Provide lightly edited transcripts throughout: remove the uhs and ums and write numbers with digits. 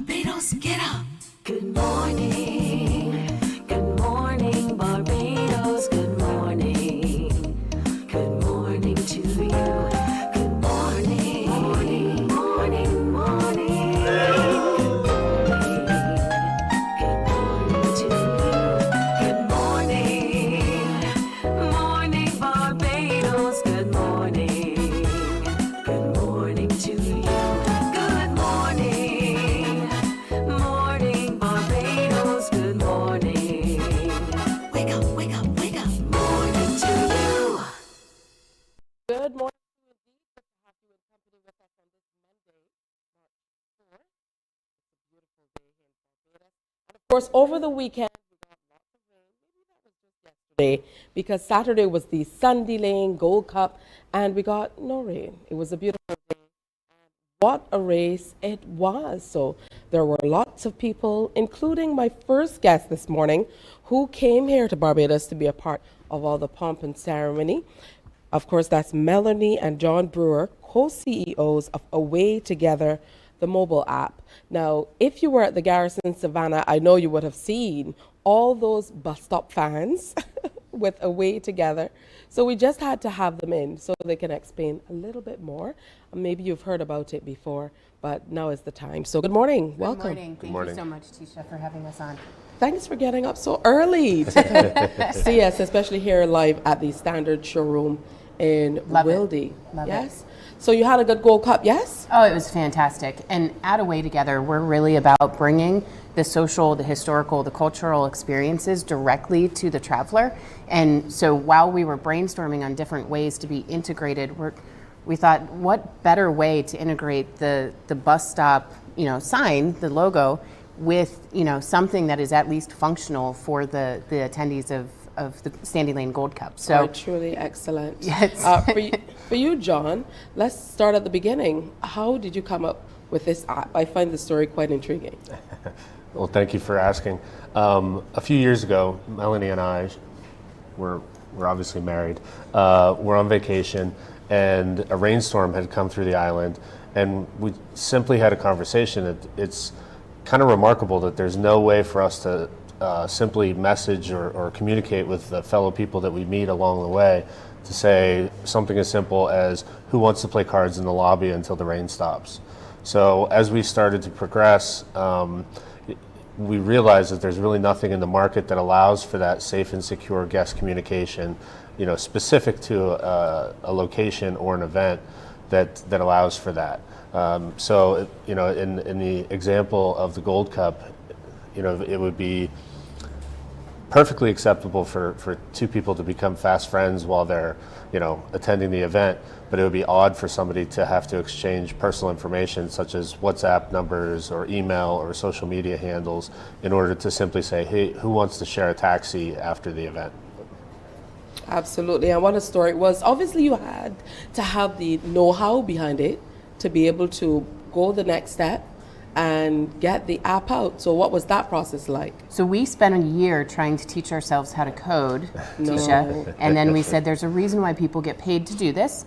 Barbados, get up. Good morning. Good morning, Barbados. Good morning. Good morning to you. Good morning. Morning, morning, morning. Good morning to you. Good morning. Morning, Barbados. Good morning. Good morning to you. Good morning. Morning, Barbados. Good morning. Wake up, wake up, wake up. Morning to you. Good morning to you indeed. Good to have you in company with us on this Monday, March 4th. It's a beautiful day here in Barbados. And of course, over the weekend, we got lots of rain. Maybe that was just yesterday, because Saturday was the Sun Delaying Gold Cup, and we got no rain. It was a beautiful day. What a race it was. So there were lots of people, including my first guest this morning, who came here to Barbados to be a part of all the pomp and ceremony. Of course, that's Melanie and John Brewer, co-CEOs of Away Together, the mobile app. Now, if you were at the Garrison Savannah, I know you would have seen all those bus stop fans with Away Together. So we just had to have them in so they can explain a little bit more. Maybe you've heard about it before, but now is the time. So good morning. Welcome. Good morning. Thank you so much, Tisha, for having us on. Thanks for getting up so early to see us, especially here live at the Standard Showroom in Wildey. Love yes? So you had a good Gold Cup, yes? Oh, it was fantastic. And at Away Together, we're really about bringing the social, the historical, the cultural experiences directly to the traveler. And so while we were brainstorming on different ways to be integrated, we thought, what better way to integrate the bus stop, sign, the logo, with something that is at least functional for the attendees of the Sandy Lane Gold Cup. So truly excellent. Yes. For you, John, let's start at the beginning. How did you come up with this app? I find the story quite intriguing. Well, thank you for asking. A few years ago, Melanie and I, we're obviously married, we're on vacation, and a rainstorm had come through the island, and we simply had a conversation. It's kind of remarkable that there's no way for us to simply message or communicate with the fellow people that we meet along the way to say something as simple as, who wants to play cards in the lobby until the rain stops? So as we started to progress, we realized that there's really nothing in the market that allows for that safe and secure guest communication, specific to a location or an event that allows for that. So, in the example of the Gold Cup, it would be perfectly acceptable for two people to become fast friends while they're, attending the event, but it would be odd for somebody to have to exchange personal information such as WhatsApp numbers or email or social media handles in order to simply say, hey, who wants to share a taxi after the event? Absolutely. And what a story it was. Obviously, you had to have the know-how behind it to be able to go the next step and get the app out. So what was that process like? So we spent a year trying to teach ourselves how to code, Tisha, and then we said there's a reason why people get paid to do this.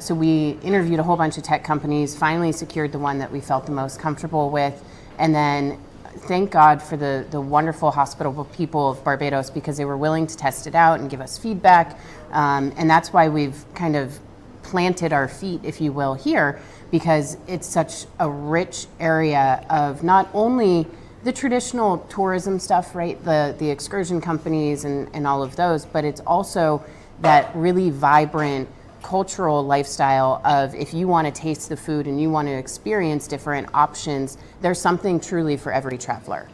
So we interviewed a whole bunch of tech companies, finally secured the one that we felt the most comfortable with, and then thank God for the wonderful hospitable people of Barbados, because they were willing to test it out and give us feedback, and that's why we've kind of planted our feet, if you will, here, because it's such a rich area of not only the traditional tourism stuff, right, the excursion companies and all of those, but it's also that really vibrant cultural lifestyle of, if you want to taste the food and you want to experience different options, there's something truly for every traveler.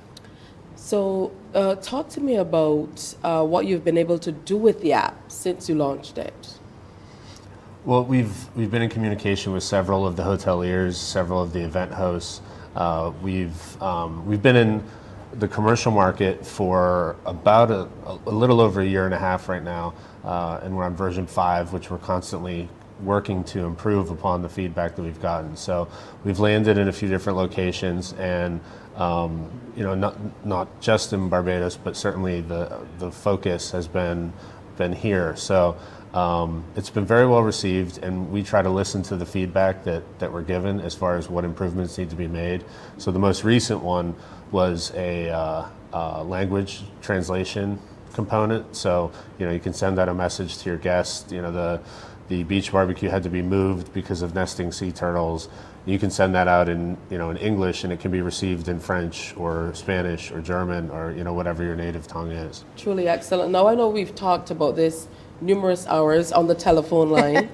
So talk to me about what you've been able to do with the app since you launched it. Well, we've been in communication with several of the hoteliers, several of the event hosts. We've been in the commercial market for about a little over a year and a half right now, and we're on version 5, which we're constantly working to improve upon the feedback that we've gotten. So we've landed in a few different locations, and not just in Barbados, but certainly the focus has been been here. So it's been very well received, and we try to listen to the feedback that we're given as far as what improvements need to be made. So the most recent one was a language translation component. So you can send out a message to your guests. The beach barbecue had to be moved because of nesting sea turtles. You can send that out in English, and it can be received in French or Spanish or German or whatever your native tongue is. Truly excellent. Now, I know we've talked about this numerous hours on the telephone line.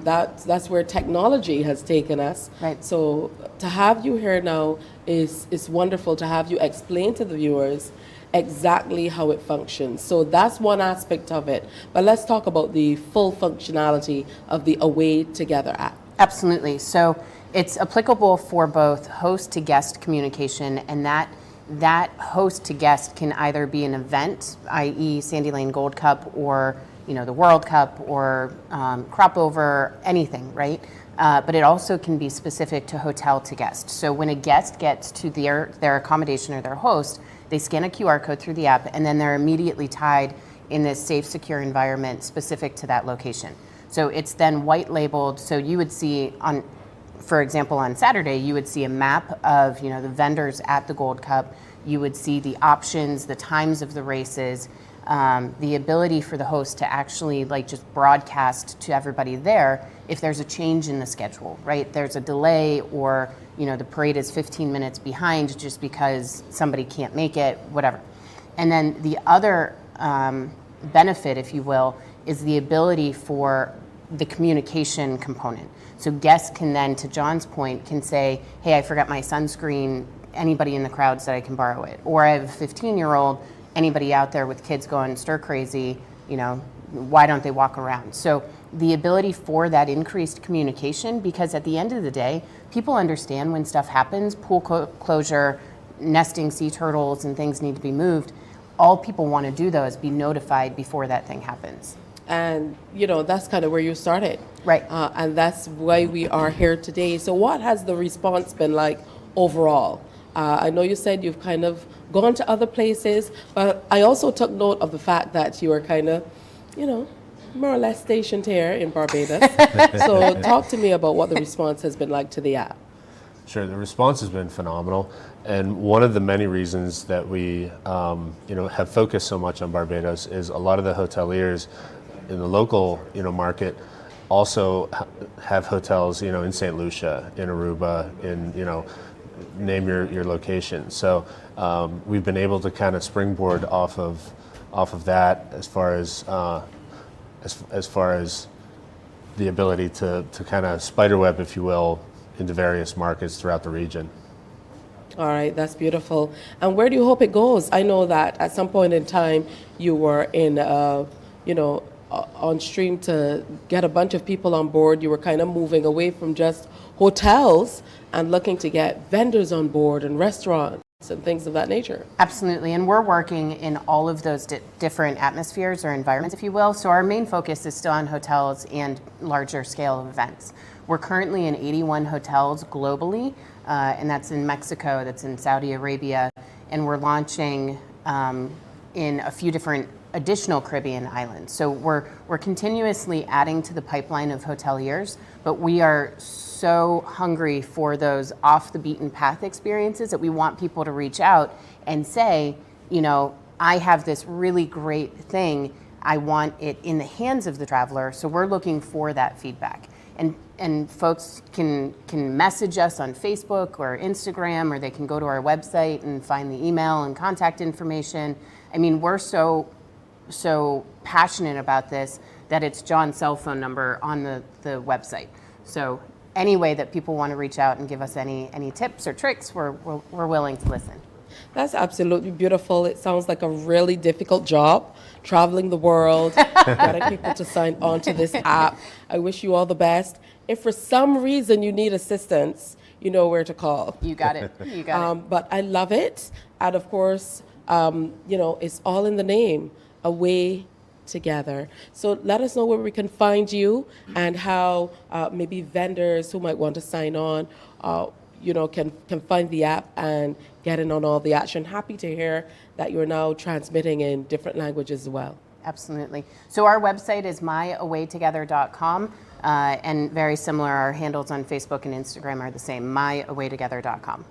That's where technology has taken us. Right. So to have you here now is wonderful, to have you explain to the viewers exactly how it functions. So that's one aspect of it. But let's talk about the full functionality of the Away Together app. Absolutely. So it's applicable for both host to guest communication, and that host to guest can either be an event, i.e. Sandy Lane Gold Cup, or the World Cup, or crop over, anything, right? But it also can be specific to hotel to guest. So when a guest gets to their accommodation or their host, they scan a QR code through the app, and then they're immediately tied in this safe, secure environment specific to that location. So it's then white labeled. So you would see for example, on Saturday, you would see a map of the vendors at the Gold Cup. You would see the options, the times of the races, the ability for the host to actually just broadcast to everybody there if there's a change in the schedule, right? There's a delay, or the parade is 15 minutes behind just because somebody can't make it, whatever. And then the other benefit, if you will, is the ability for the communication component. So guests can then, to John's point, can say, hey, I forgot my sunscreen, anybody in the crowd said I can borrow it. Or I have a 15-year-old, anybody out there with kids going stir crazy, why don't they walk around? So the ability for that increased communication, because at the end of the day, people understand when stuff happens, pool closure, nesting sea turtles and things need to be moved. All people want to do though is be notified before that thing happens. And that's kind of where you started. Right. And that's why we are here today. So what has the response been like overall? I know you said you've kind of gone to other places, but I also took note of the fact that you were kind of, more or less stationed here in Barbados. So talk to me about what the response has been like to the app. Sure, the response has been phenomenal, and one of the many reasons that we, have focused so much on Barbados is a lot of the hoteliers in the local, market also have hotels, in St. Lucia, in Aruba, in, name your location. So we've been able to kind of springboard off of that as far as the ability to kind of spiderweb, if you will, into various markets throughout the region. All right, that's beautiful. And where do you hope it goes? I know that at some point in time you were in, on stream to get a bunch of people on board. You were kind of moving away from just hotels and looking to get vendors on board and restaurants and things of that nature. Absolutely, and we're working in all of those different atmospheres or environments, if you will. So our main focus is still on hotels and larger scale events. We're currently in 81 hotels globally, and that's in Mexico, that's in Saudi Arabia, and we're launching in a few different additional Caribbean islands. So we're continuously adding to the pipeline of hoteliers, but we are so hungry for those off the beaten path experiences that we want people to reach out and say, I have this really great thing, I want it in the hands of the traveler. So we're looking for that feedback. And folks can message us on Facebook or Instagram, or they can go to our website and find the email and contact information. I mean, we're so passionate about this that it's John's cell phone number on the website. So any way that people want to reach out and give us any tips or tricks, we're willing to listen. That's absolutely beautiful. It sounds like a really difficult job, traveling the world, getting people to sign on to this app. I wish you all the best. If for some reason you need assistance, you know where to call. You got it. You got it. But I love it. And of course, it's all in the name, Away Together. So let us know where we can find you and how maybe vendors who might want to sign on, can find the app and get in on all the action. Happy to hear that you're now transmitting in different languages as well. Absolutely. So our website is myawaytogether.com, and very similar, our handles on Facebook and Instagram are the same, myawaytogether.com.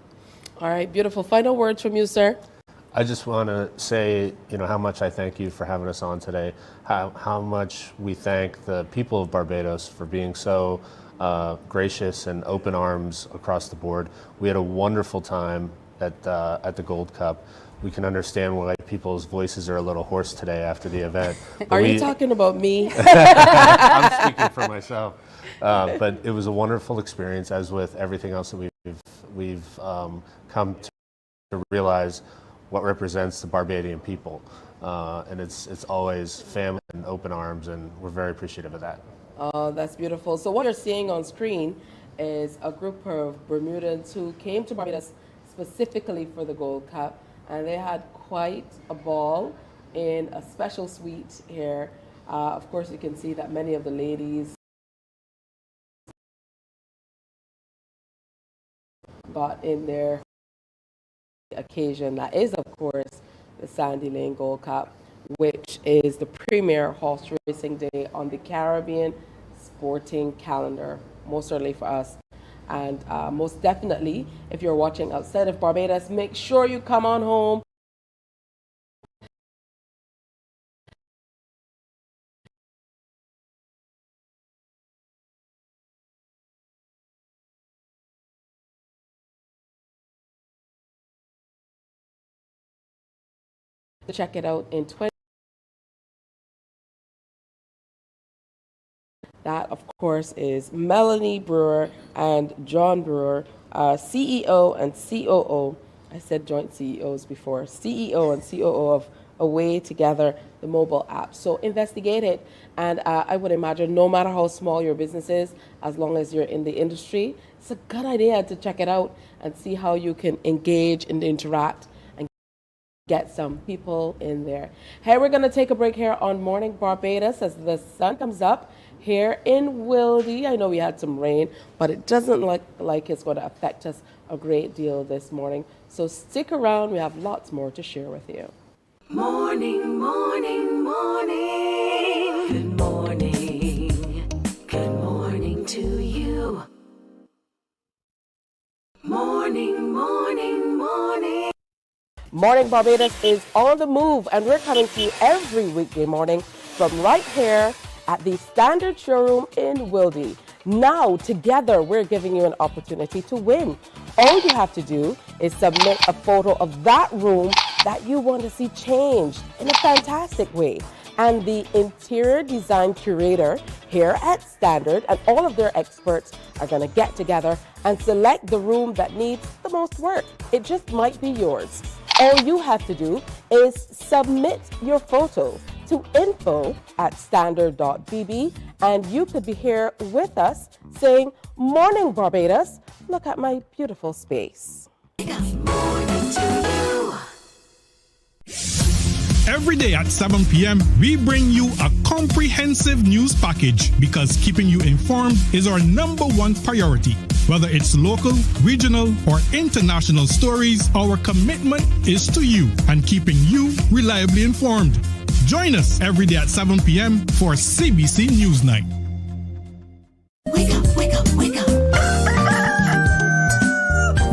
All right, beautiful. Final words from you, sir. I just want to say, how much I thank you for having us on today, how much we thank the people of Barbados for being so gracious and open arms across the board. We had a wonderful time at the Gold Cup. We can understand why people's voices are a little hoarse today after the event. Are you talking about me? I'm speaking for myself. But it was a wonderful experience, as with everything else that we've come to realize what represents the Barbadian people. And it's always family and open arms, and we're very appreciative of that. Oh, that's beautiful. So what you're seeing on screen is a group of Bermudans who came to Barbados specifically for the Gold Cup, and they had quite a ball in a special suite here. Of course, you can see that many of the ladies got in their occasion. That is, of course, the Sandy Lane Gold Cup, which is the premier horse racing day on the Caribbean sporting calendar, most certainly for us. And most definitely, if you're watching outside of Barbados, make sure you come on home. To check it out in 20. That, of course, is Melanie Brewer and John Brewer, CEO and COO. I said joint CEOs before. CEO and COO of Away Together, the mobile app. So investigate it. And I would imagine no matter how small your business is, as long as you're in the industry, it's a good idea to check it out and see how you can engage and interact and get some people in there. Hey, we're going to take a break here on Morning Barbados as the sun comes up here in Wildey. I know we had some rain, but it doesn't look like it's going to affect us a great deal this morning. So stick around. We have lots more to share with you. Morning, morning, morning. Good morning. Good morning to you. Morning, morning, morning. Morning Barbados is on the move, and we're coming to you every weekday morning from right here at the Standard Showroom in Wildey. Now, together, we're giving you an opportunity to win. All you have to do is submit a photo of that room that you want to see changed in a fantastic way. And the interior design curator here at Standard and all of their experts are going to get together and select the room that needs the most work. It just might be yours. All you have to do is submit your photo to info@standard.bb, and you could be here with us saying, "Morning Barbados, look at my beautiful space." Morning to you. Every day at 7 p.m., we bring you a comprehensive news package because keeping you informed is our #1 priority. Whether it's local, regional, or international stories, our commitment is to you and keeping you reliably informed. Join us every day at 7 p.m. for CBC News Night. Wake up, wake up, wake up.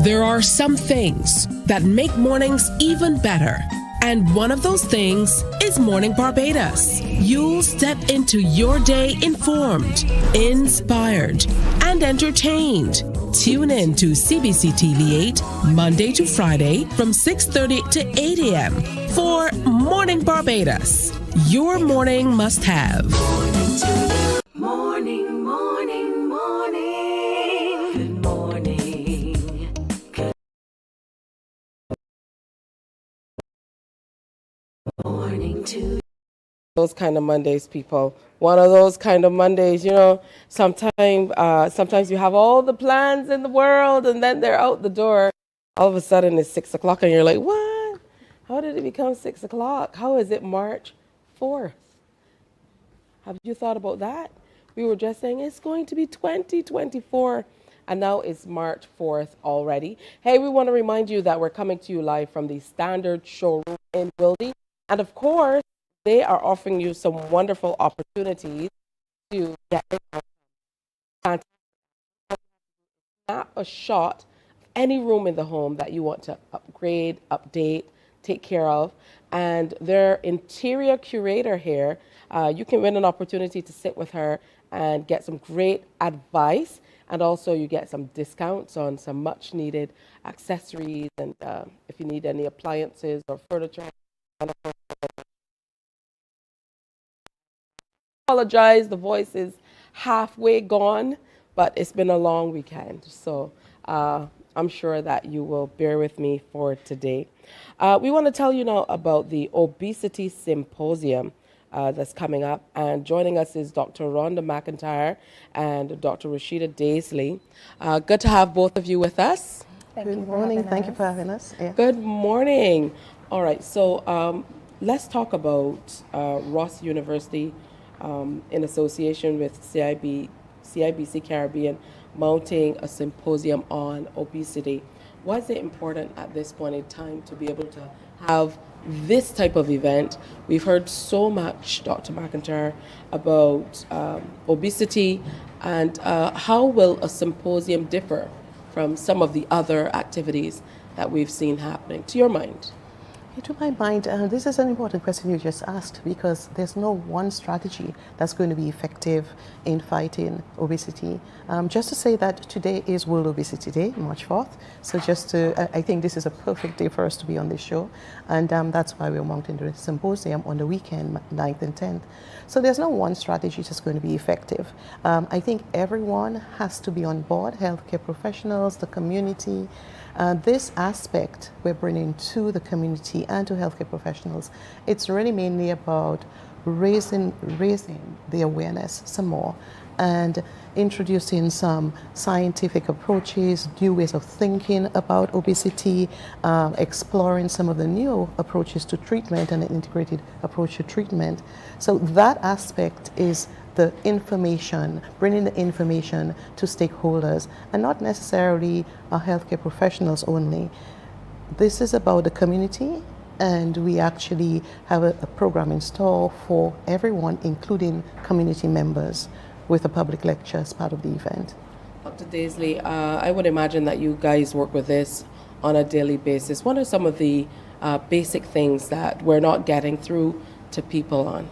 There are some things that make mornings even better. And one of those things is Morning Barbados. You'll step into your day informed, inspired, and entertained. Tune in to CBC TV 8 Monday to Friday from 6:30 to 8 a.m. for Morning Barbados. Your morning must have. Morning, morning, morning. Good morning. Good morning to you. Those kind of Mondays, people. One of those kind of Mondays, sometimes you have all the plans in the world and then they're out the door. All of a sudden it's 6 o'clock and you're like, what? How did it become 6 o'clock? How is it March 4th? Have you thought about that? We were just saying it's going to be 2024 and now it's March 4th already. Hey, we want to remind you that we're coming to you live from the Standard Showroom in Wildey. And of course, they are offering you some wonderful opportunities to get fantastic snap a shot of any room in the home that you want to upgrade, update, take care of. And their interior curator here, you can win an opportunity to sit with her and get some great advice. And also you get some discounts on some much needed accessories and if you need any appliances or furniture. Apologize, the voice is halfway gone, but it's been a long weekend, so I'm sure that you will bear with me for today. We want to tell you now about the Obesity Symposium that's coming up, and joining us is Dr. Rhonda McIntyre and Dr. Rashida Daisley. Good to have both of you with us. Good morning. Thank you for having us. Yeah. Good morning. All right, so let's talk about Ross University in association with CIBC Caribbean mounting a symposium on obesity. Why is it important at this point in time to be able to have this type of event? We've heard so much, Dr. McIntyre, about obesity, and how will a symposium differ from some of the other activities that we've seen happening, to your mind? To my mind, this is an important question you just asked, because there's no one strategy that's going to be effective in fighting obesity. Just to say that today is World Obesity Day, March 4th. So I think this is a perfect day for us to be on this show. And that's why we're mounting the symposium on the weekend, 9th and 10th. So there's no one strategy that's going to be effective. I think everyone has to be on board, healthcare professionals, the community. This aspect we're bringing to the community and to healthcare professionals. It's really mainly about raising the awareness some more and introducing some scientific approaches, new ways of thinking about obesity, exploring some of the new approaches to treatment and an integrated approach to treatment. So that aspect is the information, bringing the information to stakeholders, and not necessarily healthcare professionals only. This is about the community, and we actually have a program in store for everyone, including community members, with a public lecture as part of the event. Dr. Daisley, I would imagine that you guys work with this on a daily basis. What are some of the basic things that we're not getting through to people on?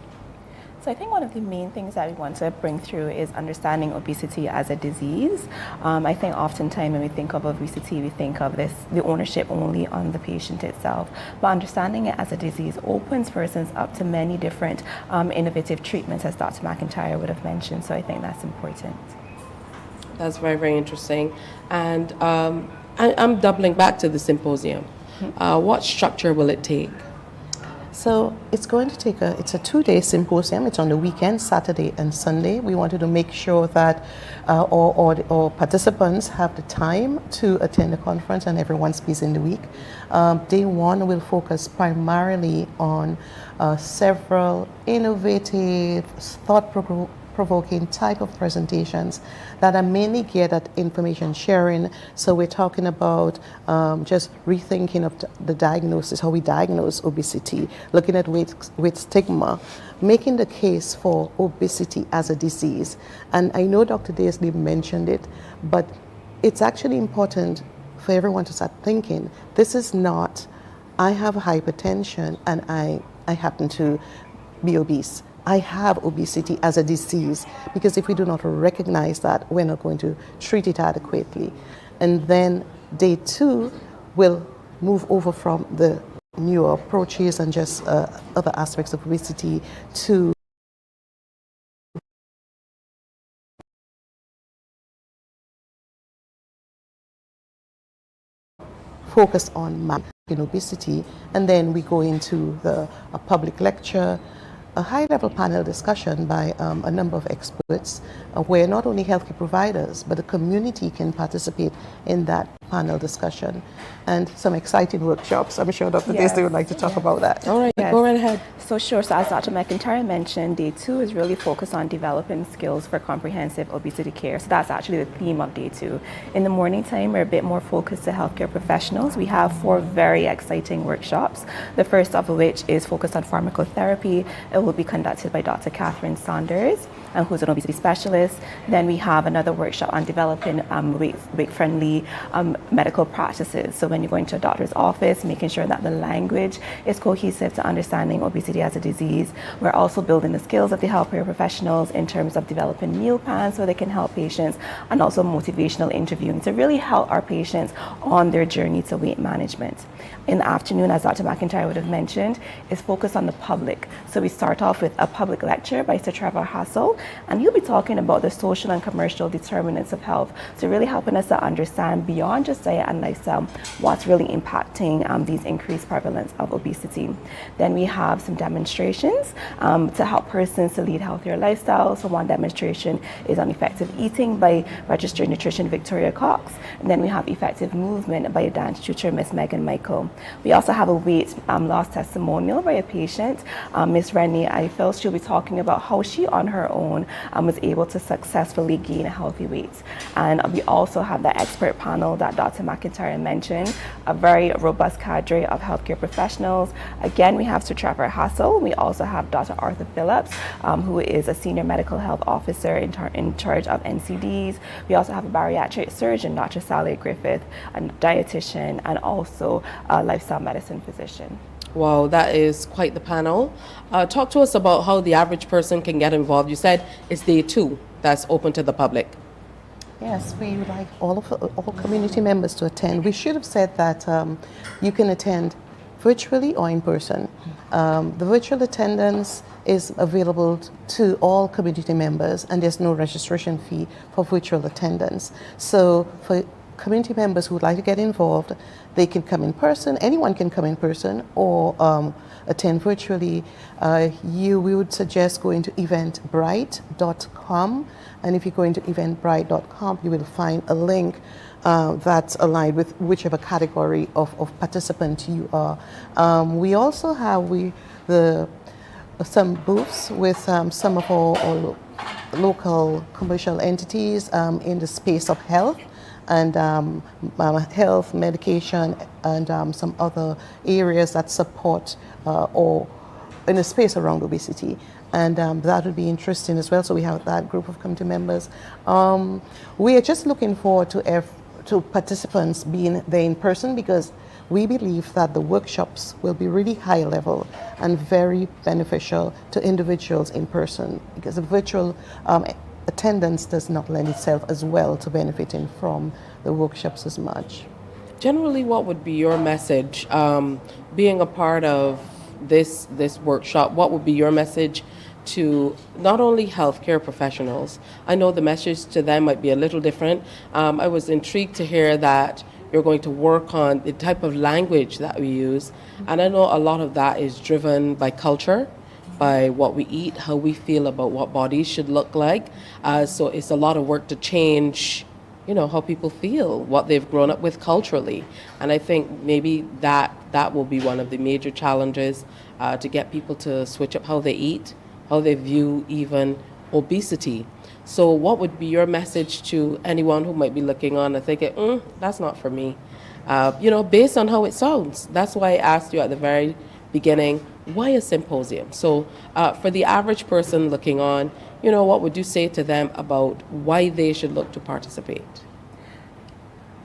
So I think one of the main things that we want to bring through is understanding obesity as a disease. I think oftentimes when we think of obesity, we think of the ownership only on the patient itself. But understanding it as a disease opens persons up to many different innovative treatments, as Dr. McIntyre would have mentioned. So I think that's important. That's very, very interesting. And I'm doubling back to the symposium. What structure will it take? So it's going to take it's a 2-day symposium. It's on the weekend, Saturday and Sunday. We wanted to make sure that all participants have the time to attend the conference, and everyone's busy in the week. Day 1 will focus primarily on several innovative, thought-provoking type of presentations that are mainly geared at information sharing. So we're talking about just rethinking of the diagnosis, how we diagnose obesity, looking at weight stigma, making the case for obesity as a disease. And I know Dr. Daisley mentioned it, but it's actually important for everyone to start thinking, this is not, I have hypertension and I happen to be obese. I have obesity as a disease, because if we do not recognize that, we're not going to treat it adequately. And then day 2 will move over from the newer approaches and just other aspects of obesity to focus on managing obesity. And then we go into a public lecture, a high-level panel discussion by a number of experts, where not only healthcare providers, but the community can participate in that panel discussion and some exciting workshops. I'm sure Dr. Yes. Daisy would like to talk about that. All right, Yes. go right ahead. So sure, so as Dr. McIntyre mentioned, day 2 is really focused on developing skills for comprehensive obesity care. So that's actually the theme of day 2. In the morning time, we're a bit more focused to healthcare professionals. We have 4 very exciting workshops. The first of which is focused on pharmacotherapy. It will be conducted by Dr. Catherine Saunders, who's an obesity specialist. Then we have another workshop on developing weight-friendly medical practices. So when you go into a doctor's office, making sure that the language is cohesive to understanding obesity as a disease. We're also building the skills of the healthcare professionals in terms of developing meal plans so they can help patients, and also motivational interviewing to really help our patients on their journey to weight management. In the afternoon, as Dr. McIntyre would have mentioned, is focused on the public. So we start off with a public lecture by Sir Trevor Hassel, and he'll be talking about the social and commercial determinants of health. So really helping us to understand beyond just diet and lifestyle, what's really impacting these increased prevalence of obesity. Then we have some demonstrations to help persons to lead healthier lifestyles. So one demonstration is on effective eating by registered nutrition Victoria Cox. And then we have effective movement by a dance tutor, Miss Megan Michael. We also have a weight loss testimonial by a patient, Miss Renee Eiffel. She'll be talking about how she on her own was able to successfully gain a healthy weight. And we also have the expert panel that Dr. McIntyre mentioned, a very robust cadre of healthcare professionals. Again, we have Sir Trevor Hassel. We also have Dr. Arthur Phillips, who is a senior medical health officer in charge of NCDs. We also have a bariatric surgeon, Dr. Sally Griffith, a dietitian, and also a lifestyle medicine physician. Wow, that is quite the panel. Talk to us about how the average person can get involved. You said it's day 2 that's open to the public. Yes, we would like all community members to attend. We should have said that you can attend virtually or in person. The virtual attendance is available to all community members, and there's no registration fee for virtual attendance. So for community members who would like to get involved, they can come in person. Anyone can come in person or attend virtually. We would suggest going to eventbrite.com, and if you go into eventbrite.com, you will find a link that's aligned with whichever category of participant you are. We also have some booths with some of our local commercial entities in the space of health and health, medication, and some other areas that support or in a space around obesity. And that would be interesting as well. So we have that group of community members. We are just looking forward to participants being there in person, because we believe that the workshops will be really high level and very beneficial to individuals in person, because the virtual attendance does not lend itself as well to benefiting from the workshops as much. Generally, what would be your message, being a part of this workshop? What would be your message to not only healthcare professionals? I know the message to them might be a little different. I was intrigued to hear that you're going to work on the type of language that we use, and I know a lot of that is driven by culture, by what we eat, how we feel about what bodies should look like. So it's a lot of work to change, how people feel, what they've grown up with culturally. And I think maybe that will be one of the major challenges, to get people to switch up how they eat, how they view even obesity. So what would be your message to anyone who might be looking on and thinking, that's not for me? Based on how it sounds. That's why I asked you at the very beginning, why a symposium? So for the average person looking on, what would you say to them about why they should look to participate?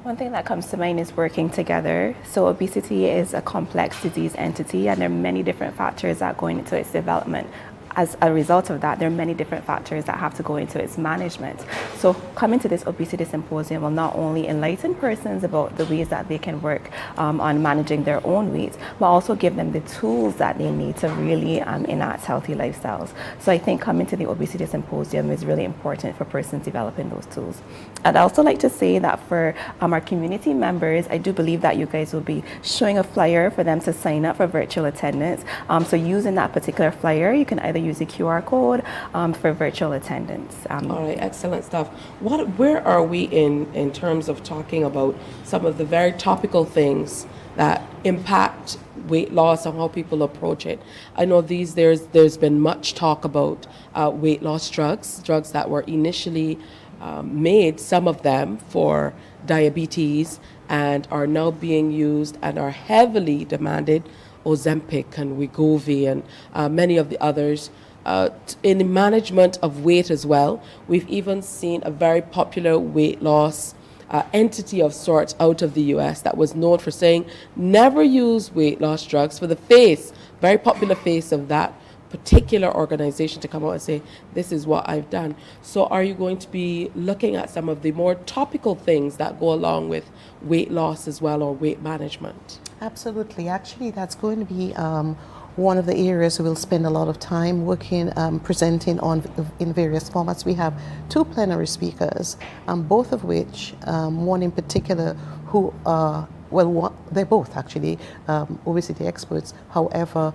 One thing that comes to mind is working together. So obesity is a complex disease entity, and there are many different factors that go into its development. As a result of that, there are many different factors that have to go into its management. So coming to this obesity symposium will not only enlighten persons about the ways that they can work on managing their own weight, but also give them the tools that they need to really enact healthy lifestyles. So I think coming to the obesity symposium is really important for persons developing those tools. I'd also like to say that for our community members, I do believe that you guys will be showing a flyer for them to sign up for virtual attendance. So using that particular flyer, you can either they use the QR code for virtual attendance. All right, excellent stuff. Where are we in terms of talking about some of the very topical things that impact weight loss and how people approach it? I know there's been much talk about weight loss drugs that were initially made, some of them for diabetes, and are now being used and are heavily demanded, Ozempic and Wegovy and many of the others, in the management of weight as well. We've even seen a very popular weight loss entity of sorts out of the US that was known for saying, never use weight loss drugs, for the face, very popular face of that particular organization to come out and say, this is what I've done. So are you going to be looking at some of the more topical things that go along with weight loss as well, or weight management? Absolutely. Actually, that's going to be one of the areas we'll spend a lot of time working, presenting on in various formats. We have two plenary speakers, both of which, one in particular, who are, they're both actually obesity experts. However,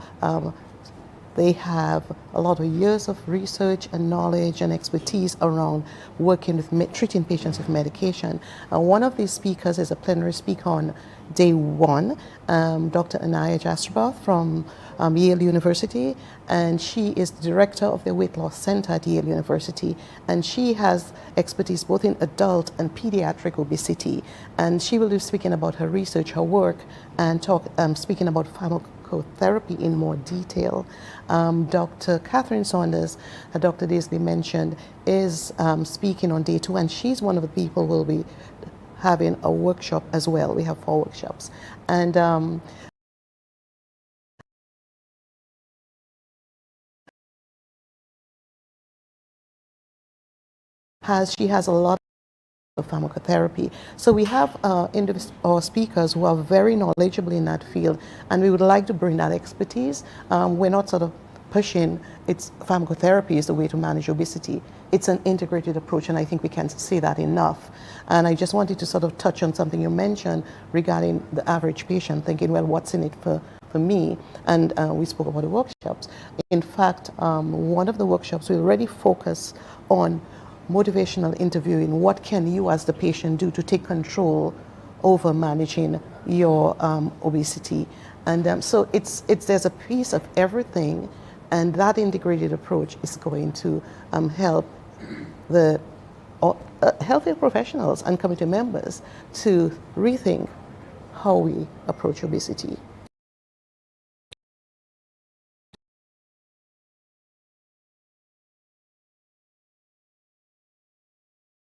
they have a lot of years of research and knowledge and expertise around working with treating patients with medication. One of these speakers is a plenary speaker on day one, Dr. Anaya Jastroboff from Yale University, and she is the director of the Weight Loss Center at Yale University, and she has expertise both in adult and pediatric obesity, and she will be speaking about her research, her work, and speaking about pharmacotherapy in more detail. Dr. Catherine Saunders, Dr. Daisley mentioned, is speaking on day two, and she's one of the people who will be having a workshop as well. We have 4 workshops. And she has a lot of pharmacotherapy. So we have our speakers who are very knowledgeable in that field, and we would like to bring that expertise. We're not sort of pushing pharmacotherapy is the way to manage obesity. It's an integrated approach, and I think we can't say that enough. And I just wanted to sort of touch on something you mentioned regarding the average patient, thinking, well, what's in it for me? And we spoke about the workshops. In fact, one of the workshops will already focus on motivational interviewing. What can you as the patient do to take control over managing your obesity? And so there's a piece of everything, and that integrated approach is going to help the healthcare professionals and committee members to rethink how we approach obesity.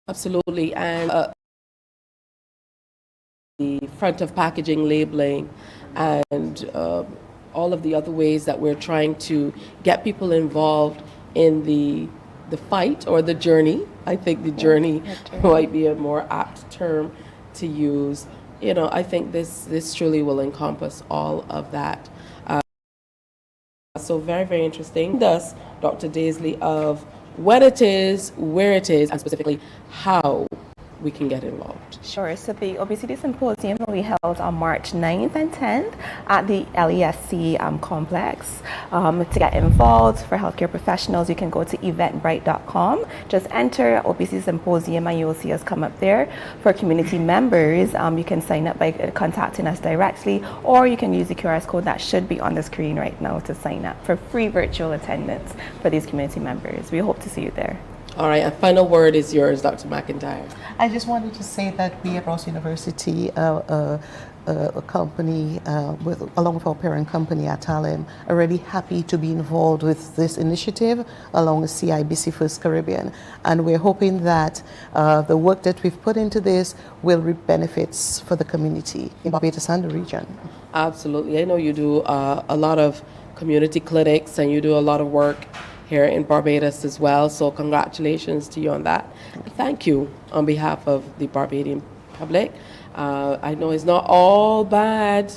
Absolutely, and the front of packaging labeling and all of the other ways that we're trying to get people involved in the fight or the journey. I think the journey might be a more apt term to use. You know, I think this truly will encompass all of that. So very, very interesting. Thus, Dr. Daisley, of when it is, where it is, and specifically how we can get involved. Sure. So the Obesity Symposium will be held on March 9th and 10th at the LESC complex. To get involved, for healthcare professionals, you can go to eventbrite.com. Just enter Obesity Symposium and you will see us come up there. For community members, you can sign up by contacting us directly, or you can use the QR code that should be on the screen right now to sign up for free virtual attendance for these community members. We hope to see you there. All right, a final word is yours, Dr. McIntyre. I just wanted to say that we at Ross University, a company along with our parent company at Atalem, are really happy to be involved with this initiative along with CIBC First Caribbean. And we're hoping that the work that we've put into this will reap benefits for the community in Barbados and the region. Absolutely. I know you do a lot of community clinics and you do a lot of work here in Barbados as well. So congratulations to you on that. Thank you on behalf of the Barbadian public. I know it's not all bad.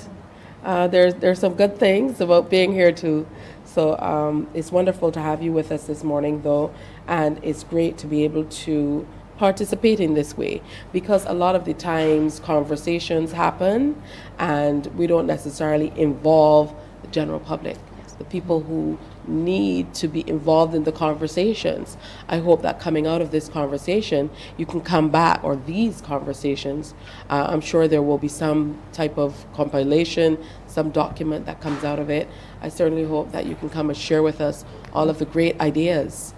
There's some good things about being here too. So it's wonderful to have you with us this morning though. And it's great to be able to participate in this way, because a lot of the times conversations happen and we don't necessarily involve the general public, the people who need to be involved in the conversations. I hope that coming out of this conversation, you can come back, or these conversations, I'm sure there will be some type of compilation, some document that comes out of it. I certainly hope that you can come and share with us all of the great ideas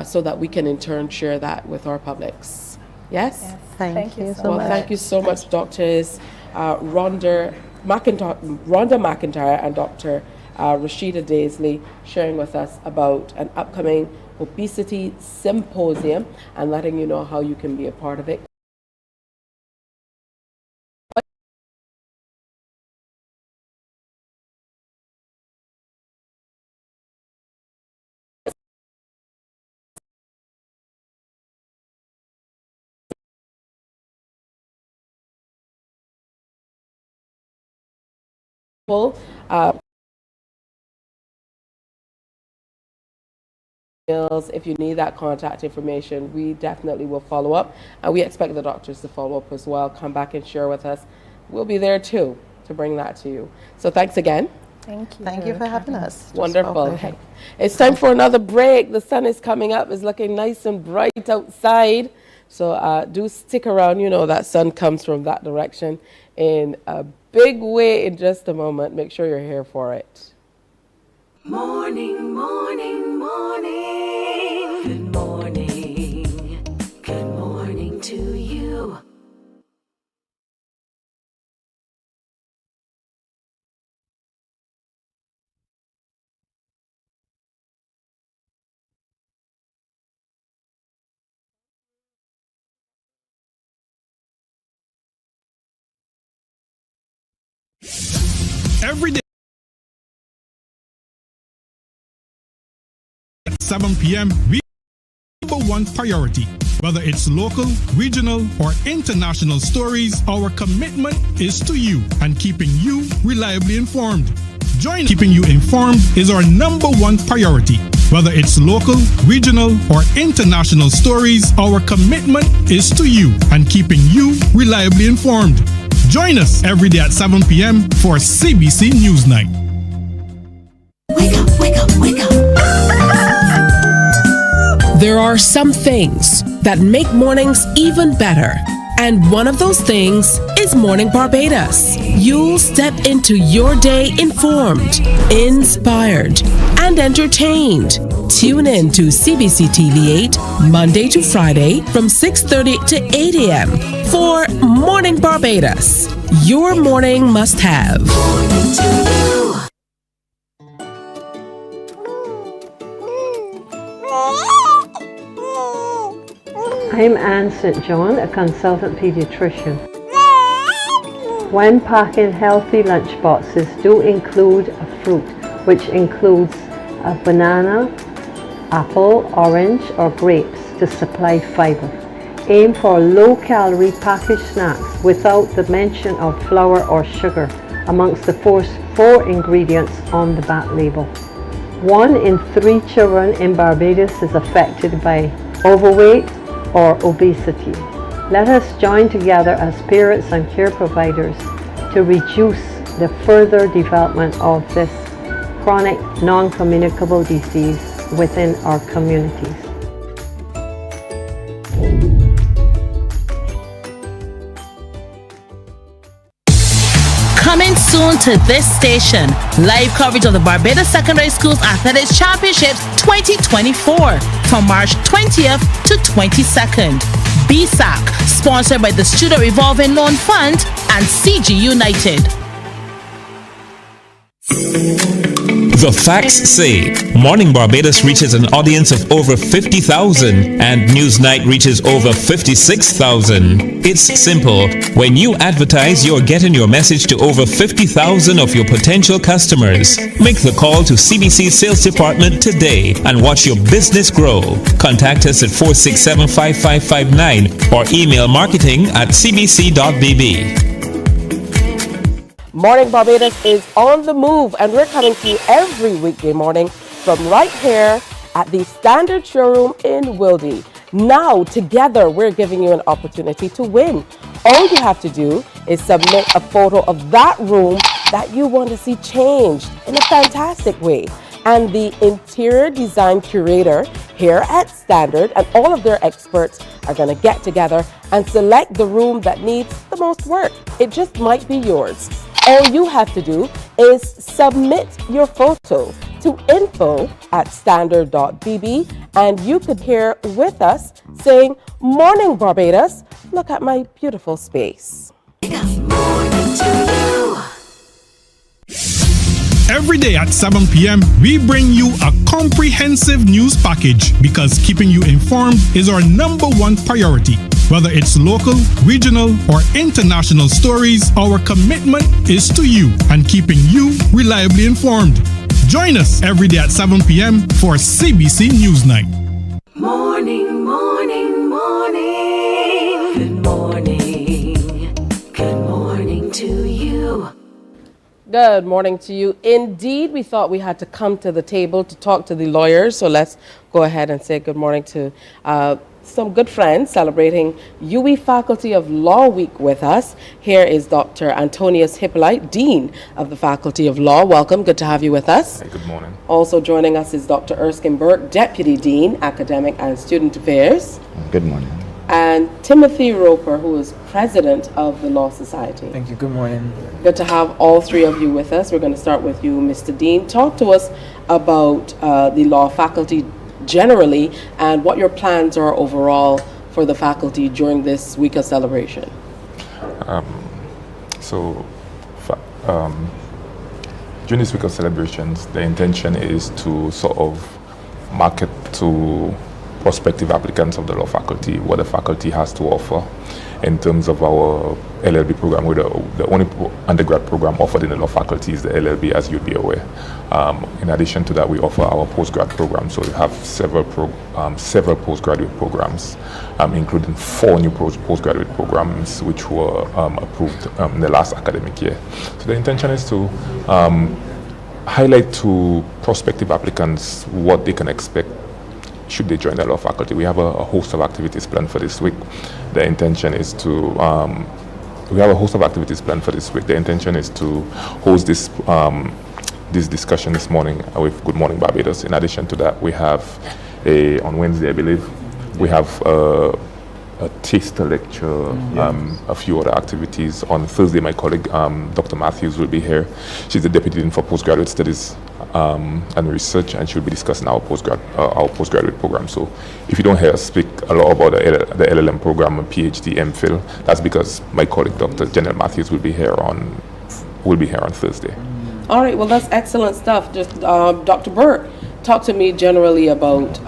so that we can in turn share that with our publics. Yes? Thank you so Well, much. thank you so much, Doctors Rhonda McIntyre and Dr. Rashida Daisley, sharing with us about an upcoming obesity symposium and letting you know how you can be a part of it. If you need that contact information, we definitely will follow up, and we expect the doctors to follow up as well. Come back and share with us. We'll be there too to bring that to you. So thanks again. Thank you. Thank you for having us. Wonderful. It's time for another break. The sun is coming up. It's looking nice and bright outside. So do stick around. You know that sun comes from that direction in a big way in just a moment. Make sure you're here for it. Morning, morning, morning. Good morning. Good morning to you. Every day at 7 p.m., we number one priority. Whether it's local, regional, or international stories, our commitment is to you and keeping you reliably informed. Keeping you informed is our number one priority. Whether it's local, regional, or international stories, our commitment is to you and keeping you reliably informed. Join us every day at 7 p.m. for CBC Newsnight. Wake up, wake up, wake up. There are some things that make mornings even better. And one of those things is Morning Barbados. You'll step into your day informed, inspired, and entertained. Tune in to CBC TV 8 Monday to Friday from 6:30 to 8 a.m. for Morning Barbados. Your morning must-have. Morning to you. I'm Anne St. John, a consultant pediatrician. When packing healthy lunch boxes, do include a fruit, which includes a banana, apple, orange, or grapes to supply fiber. Aim for low-calorie packaged snacks without the mention of flour or sugar amongst the four ingredients on the back label. 1 in 3 children in Barbados is affected by overweight or obesity. Let us join together as parents and care providers to reduce the further development of this chronic non-communicable disease within our communities. Coming soon to this station, live coverage of the Barbados Secondary Schools Athletics Championships 2024 from March 20th to 22nd. BSAC, sponsored by the Student Revolving Loan Fund and CG United. The facts say Morning Barbados reaches an audience of over 50,000 and Newsnight reaches over 56,000. It's simple. When you advertise, you're getting your message to over 50,000 of your potential customers. Make the call to CBC Sales Department today and watch your business grow. Contact us at 467-5559 or email marketing@cbc.bb. Morning Barbados is on the move, and we're coming to you every weekday morning from right here at the Standard Showroom in Wildey. Now, together, we're giving you an opportunity to win. All you have to do is submit a photo of that room that you want to see changed in a fantastic way. and the interior design curator here at Standard, and all of their experts are going to get together and select the room that needs the most work. It just might be yours. All you have to do is submit your photo to info@standard.bb, and you could hear with us saying, "Morning Barbados, look at my beautiful space." Morning to you. Every day at 7 p.m., we bring you a comprehensive news package because keeping you informed is our number one priority. Whether it's local, regional, or international stories, our commitment is to you and keeping you reliably informed. Join us every day at 7 p.m. for CBC Newsnight. Morning, morning, morning. Good morning. Good morning to you. Good morning to you. Indeed, we thought we had to come to the table to talk to the lawyers, so let's go ahead and say good morning to some good friends celebrating UWI Faculty of Law Week with us. Here is Dr. Antonius Hippolyte, Dean of the Faculty of Law. Welcome, good to have you with us. Hey, good morning. Also joining us is Dr. Erskine Burke, Deputy Dean, Academic and Student Affairs. Good morning. And Timothy Roper, who is President of the Law Society. Thank you, good morning. Good to have all three of you with us. We're going to start with you, Mr. Dean. Talk to us about the law faculty generally and what your plans are overall for the faculty during this week of celebration. During this week of celebrations, the intention is to sort of market to prospective applicants of the law faculty what the faculty has to offer in terms of our LLB program. We're the only undergrad program offered in the law faculty is the LLB, as you'd be aware. In addition to that, we offer our postgrad program. So we have several postgraduate programs, including 4 new postgraduate programs which were approved in the last academic year. So the intention is to highlight to prospective applicants what they can expect should they join the law faculty. We have a host of activities planned for this week. The intention is to, we have a host of activities planned for this week. The intention is to host this discussion this morning with Good Morning Barbados. In addition to that, we have on Wednesday, I believe, we have a taster lecture, a few other activities. On Thursday, my colleague, Dr. Matthews, will be here. She's the Deputy Dean for Postgraduate Studies and Research, and she'll be discussing our postgraduate program. So if you don't hear us speak a lot about the LLM program and PhD MPhil, that's because my colleague, Dr. Janelle Matthews, will be here on Thursday. All right, well, that's excellent stuff. Just Dr. Burke, talk to me generally about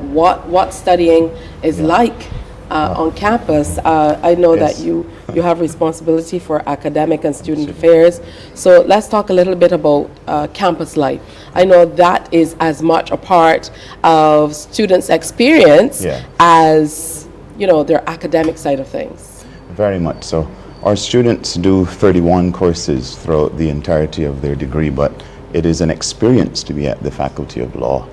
what studying is like on campus. I know that you have responsibility for academic and student affairs. So let's talk a little bit about campus life. I know that is as much a part of students' experience as their academic side of things. Very much so. Our students do 31 courses throughout the entirety of their degree, but it is an experience to be at the Faculty of Law.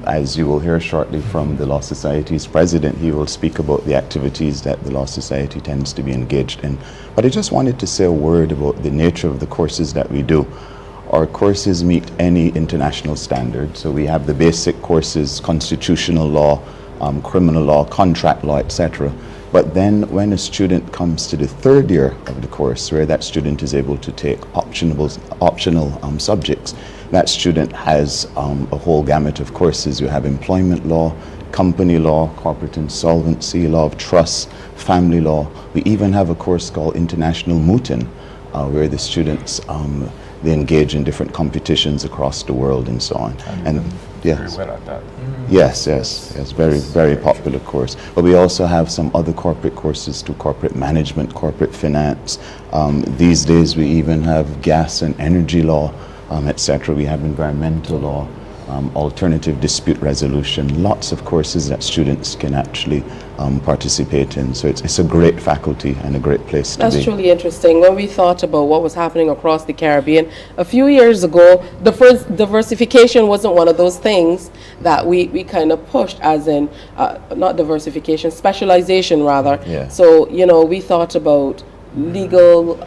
As you will hear shortly from the Law Society's president, he will speak about the activities that the Law Society tends to be engaged in. But I just wanted to say a word about the nature of the courses that we do. Our courses meet any international standard. So we have the basic courses, constitutional law, criminal law, contract law, etc. But then when a student comes to the 3rd year of the course, where that student is able to take optional subjects, that student has a whole gamut of courses. You have employment law, company law, corporate insolvency, law of trust, family law. We even have a course called International Mooting, where the students they engage in different competitions across the world and so on. And yes, very well at that. Yes, very, very popular course. But we also have some other corporate courses to corporate management, corporate finance. These days we even have gas and energy law, etc. We have environmental law, alternative dispute resolution, lots of courses that students can actually participate in. So it's a great faculty and a great place to be. That's truly interesting. When we thought about what was happening across the Caribbean, a few years ago, the first diversification wasn't one of those things that we kind of pushed, as in, not diversification, specialization rather. Yeah. So, we thought about legal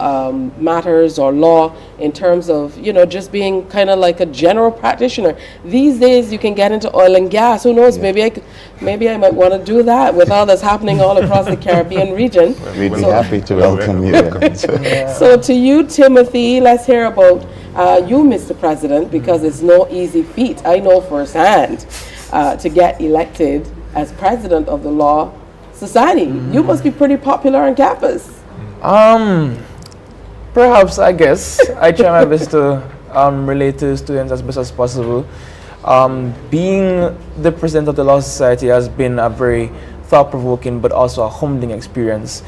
matters or law, in terms of, you know, just being kind of like a general practitioner. These days you can get into oil and gas. Who knows? Maybe I might want to do that with all that's happening all across the Caribbean region. We'd be happy to welcome you. So to you, Timothy, let's hear about you, Mr. President, because it's no easy feat. I know firsthand to get elected as president of the Law Society. You must be pretty popular on campus. Perhaps, I guess. I try my best to relate to students as best as possible. Being the president of the Law Society has been a very thought-provoking but also a humbling experience,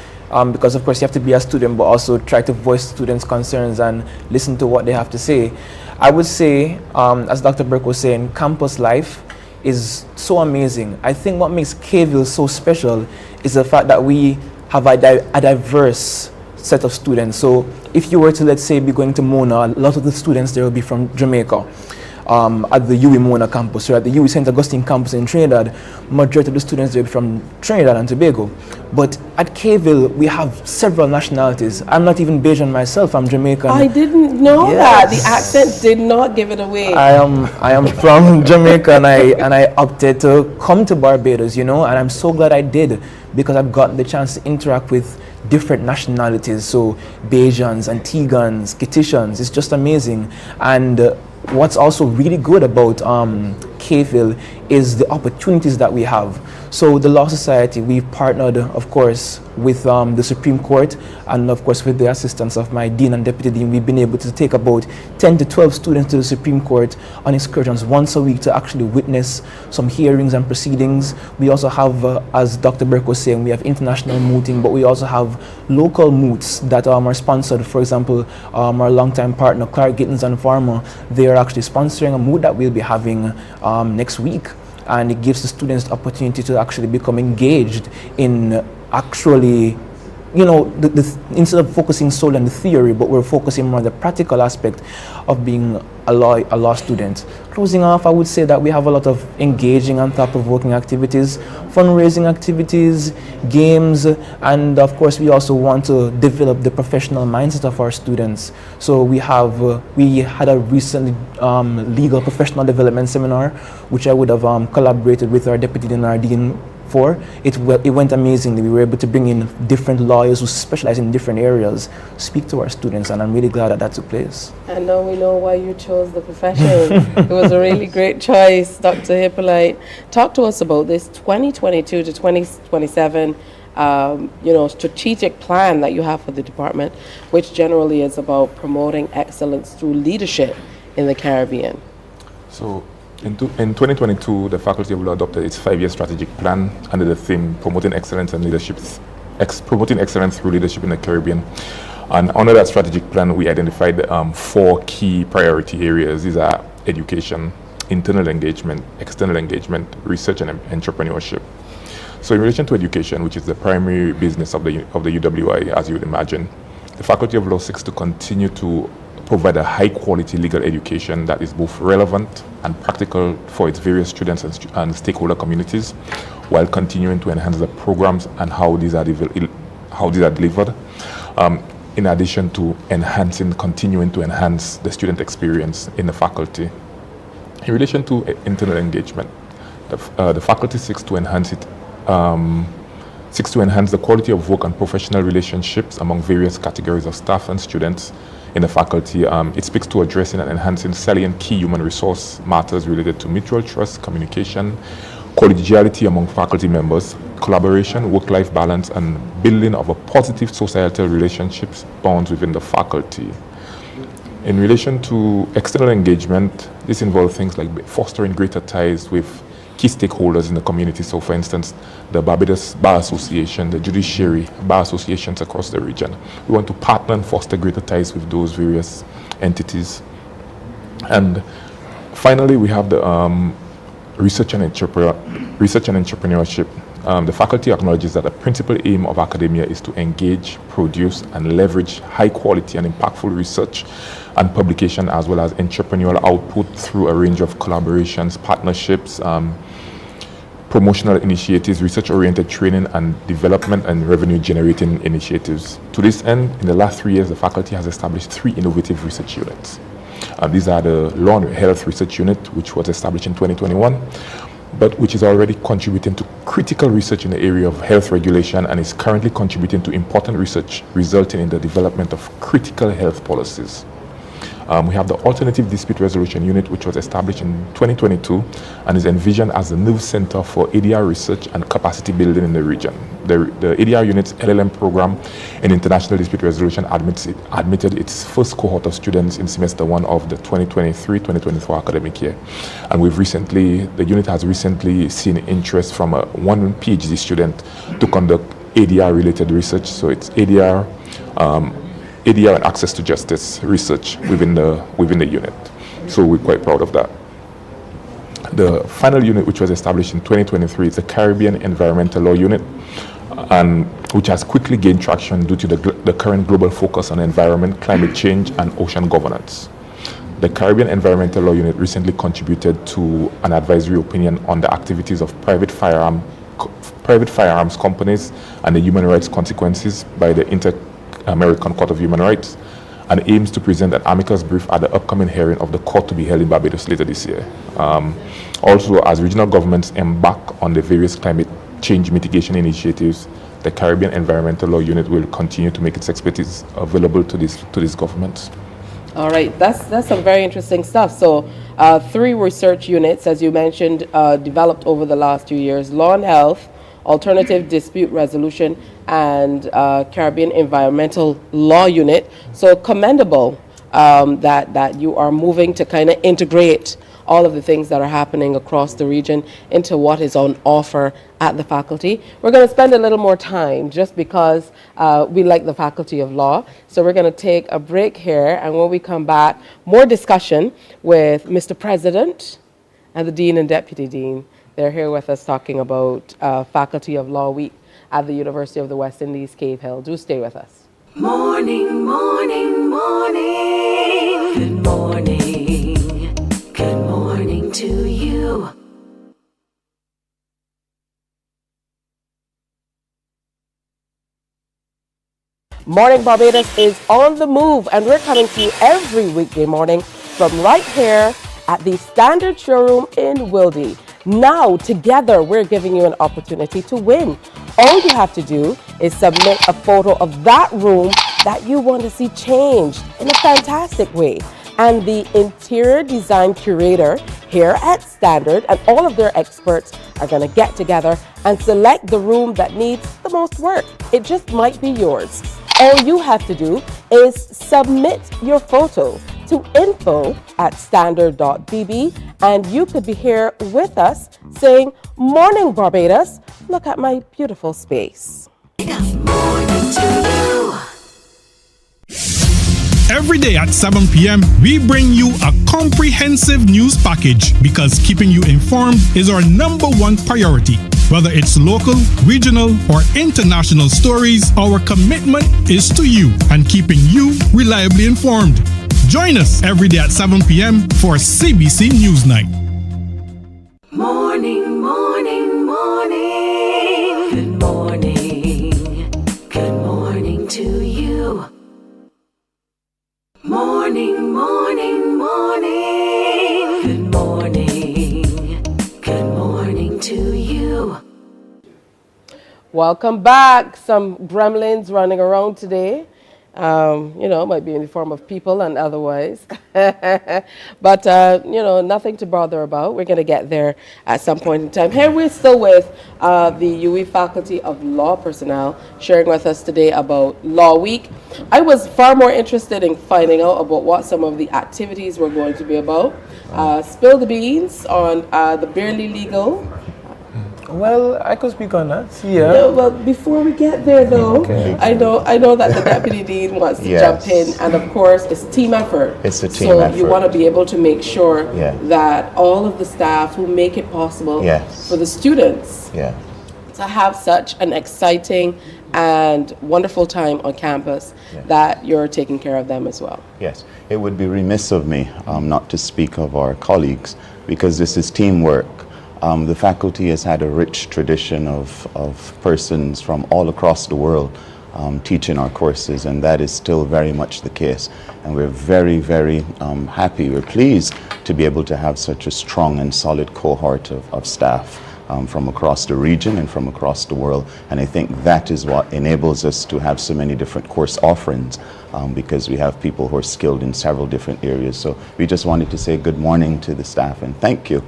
because of course you have to be a student but also try to voice students' concerns and listen to what they have to say. I would say, as Dr. Burke was saying, campus life is so amazing. I think what makes K-Ville so special is the fact that we have a diverse set of students. So if you were to, let's say, be going to Mona, a lot of the students there will be from Jamaica. At the UWI Mona campus, or at the UWI St. Augustine campus in Trinidad, majority of the students will be from Trinidad and Tobago. But at K-Ville, we have several nationalities. I'm not even Bajan myself, I'm Jamaican. I didn't know that. The accent did not give it away. I am from Jamaica, and I opted to come to Barbados, you know, and I'm so glad I did, because I've gotten the chance to interact with different nationalities. So Bajans, Antiguans, Kitishans, it's just amazing. And what's also really good about K-Ville is the opportunities that we have. So the Law Society, we've partnered, of course, with the Supreme Court, and of course with the assistance of my Dean and Deputy Dean, we've been able to take about 10 to 12 students to the Supreme Court on excursions once a week to actually witness some hearings and proceedings. We also have, as Dr. Burke was saying, we have international mooting, but we also have local moots that are sponsored. For example, our longtime partner, Clark Gittins and Pharma, they are actually sponsoring a moot that we'll be having next week. And it gives the students the opportunity to actually become engaged in actually, you know, instead of focusing solely on the theory, but we're focusing more on the practical aspect of being a law student. Closing off, I would say that we have a lot of engaging and thought-provoking activities, fundraising activities, games, and of course we also want to develop the professional mindset of our students. So we had a recent legal professional development seminar, which I would have collaborated with our deputy dean and our dean for. It went amazingly. We were able to bring in different lawyers who specialize in different areas, speak to our students, and I'm really glad that took place. And now we know why you chose the profession. It was a really great choice, Dr. Hippolyte. Talk to us about this 2022 to 2027 strategic plan that you have for the department, which generally is about promoting excellence through leadership in the Caribbean. So in 2022, the Faculty of Law adopted its 5-year strategic plan under the theme Promoting Excellence and Leadership, Promoting Excellence through Leadership in the Caribbean. And under that strategic plan, we identified 4 key priority areas. These are education, internal engagement, external engagement, research, and entrepreneurship. So in relation to education, which is the primary business of the UWI, as you would imagine, the Faculty of Law seeks to continue to provide a high-quality legal education that is both relevant and practical for its various students and stakeholder communities, while continuing to enhance the programs and how these are delivered, in addition to continuing to enhance the student experience in the faculty. In relation to internal engagement, the faculty seeks to enhance the quality of work and professional relationships among various categories of staff and students in the faculty. It speaks to addressing and enhancing salient key human resource matters related to mutual trust, communication, collegiality among faculty members, collaboration, work-life balance, and building of a positive societal relationships bonds within the faculty. In relation to external engagement, this involves things like fostering greater ties with key stakeholders in the community. So for instance, the Barbados Bar Association, the judiciary, bar associations across the region. We want to partner and foster greater ties with those various entities. And finally, we have the research and entrepreneurship. The faculty acknowledges that the principal aim of academia is to engage, produce, and leverage high quality and impactful research and publication, as well as entrepreneurial output through a range of collaborations, partnerships, promotional initiatives, research-oriented training and development, and revenue-generating initiatives. To this end, in the last 3 years, the faculty has established 3 innovative research units. These are the Law and Health Research Unit, which was established in 2021, but which is already contributing to critical research in the area of health regulation and is currently contributing to important research resulting in the development of critical health policies. We have the Alternative Dispute Resolution Unit, which was established in 2022 and is envisioned as the new center for ADR research and capacity building in the region. The ADR unit's LLM program in international dispute resolution admitted its first cohort of students in semester 1 of the 2023-2024 academic year. And the unit has recently seen interest from one PhD student to conduct ADR-related research. So it's ADR and access to justice research within the unit. So we're quite proud of that. The final unit, which was established in 2023, is the Caribbean Environmental Law Unit, and which has quickly gained traction due to the current global focus on environment, climate change, and ocean governance. The Caribbean Environmental Law Unit recently contributed to an advisory opinion on the activities of private firearms companies and the human rights consequences by the Inter-American Court of Human Rights, and aims to present an amicus brief at the upcoming hearing of the court to be held in Barbados later this year. Also, as regional governments embark on the various climate change mitigation initiatives, the Caribbean Environmental Law Unit will continue to make its expertise available to these governments. All right, that's some very interesting stuff. So 3 research units, as you mentioned, developed over the last 2 years: Law and Health, Alternative Dispute Resolution, and Caribbean Environmental Law Unit. So commendable that you are moving to kind of integrate all of the things that are happening across the region into what is on offer at the faculty. We're going to spend a little more time just because we like the Faculty of Law. So we're going to take a break here, and when we come back, more discussion with Mr. President and the Dean and Deputy Dean. They're here with us talking about Faculty of Law Week at the University of the West Indies, Cave Hill. Do stay with us. Morning, morning, morning. Good morning. Good morning to you. Morning Barbados is on the move, and we're coming to you every weekday morning from right here at the Standard Showroom in Wildey. Now, together, we're giving you an opportunity to win. All you have to do is submit a photo of that room that you want to see changed in a fantastic way. And the interior design curator here at Standard and all of their experts are going to get together and select the room that needs the most work. It just might be yours. All you have to do is submit your photo to info@standard.bb, and you could be here with us saying, "Morning Barbados, look at my beautiful space." Morning to you. Every day at 7 p.m., we bring you a comprehensive news package because keeping you informed is our #1 priority. Whether it's local, regional, or international stories, our commitment is to you and keeping you reliably informed. Join us every day at 7 p.m. for CBC Newsnight. Morning, morning, morning. Good morning. Good morning to you. Morning, morning, morning. Good morning. Good morning to you. Welcome back. Some gremlins running around today. Might be in the form of people and otherwise. But, nothing to bother about. We're going to get there at some point in time. Here we're still with the UE Faculty of Law personnel sharing with us today about Law Week. I was far more interested in finding out about what some of the activities were going to be about. Spill the beans on the barely legal. Well, I could speak on that. Yeah. No, well, before we get there, though, okay. I know that the Deputy Dean wants to jump in, and of course, it's a team effort. It's a team effort. So you want to be able to make sure that all of the staff who make it possible for the students to have such an exciting and wonderful time on campus that you're taking care of them as well. Yes, it would be remiss of me not to speak of our colleagues, because this is teamwork. The faculty has had a rich tradition of persons from all across the world teaching our courses, and that is still very much the case. And we're very, very happy, we're pleased to be able to have such a strong and solid cohort of staff from across the region and from across the world. And I think that is what enables us to have so many different course offerings, because we have people who are skilled in several different areas. So we just wanted to say good morning to the staff and thank you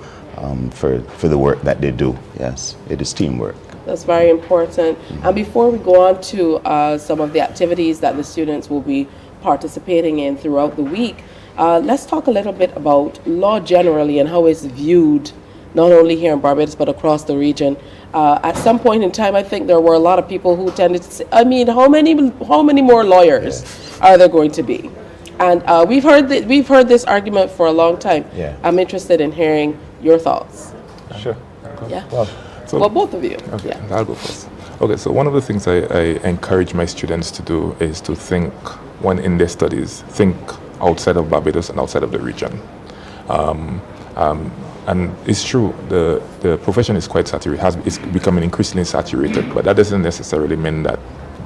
for the work that they do. Yes, it is teamwork. That's very important. And before we go on to some of the activities that the students will be participating in throughout the week, let's talk a little bit about law generally and how it's viewed not only here in Barbados but across the region. At some point in time, I think there were a lot of people who tended to say, I mean, how many more lawyers are there going to be? And we've heard this argument for a long time. Yeah. I'm interested in hearing your thoughts. Sure. Yeah. Well, both of you. Okay, Yeah. I'll go first. Okay, so one of the things I encourage my students to do is to think, when in their studies, think outside of Barbados and outside of the region. And it's true, the profession is quite saturated, it's becoming increasingly saturated, but that doesn't necessarily mean that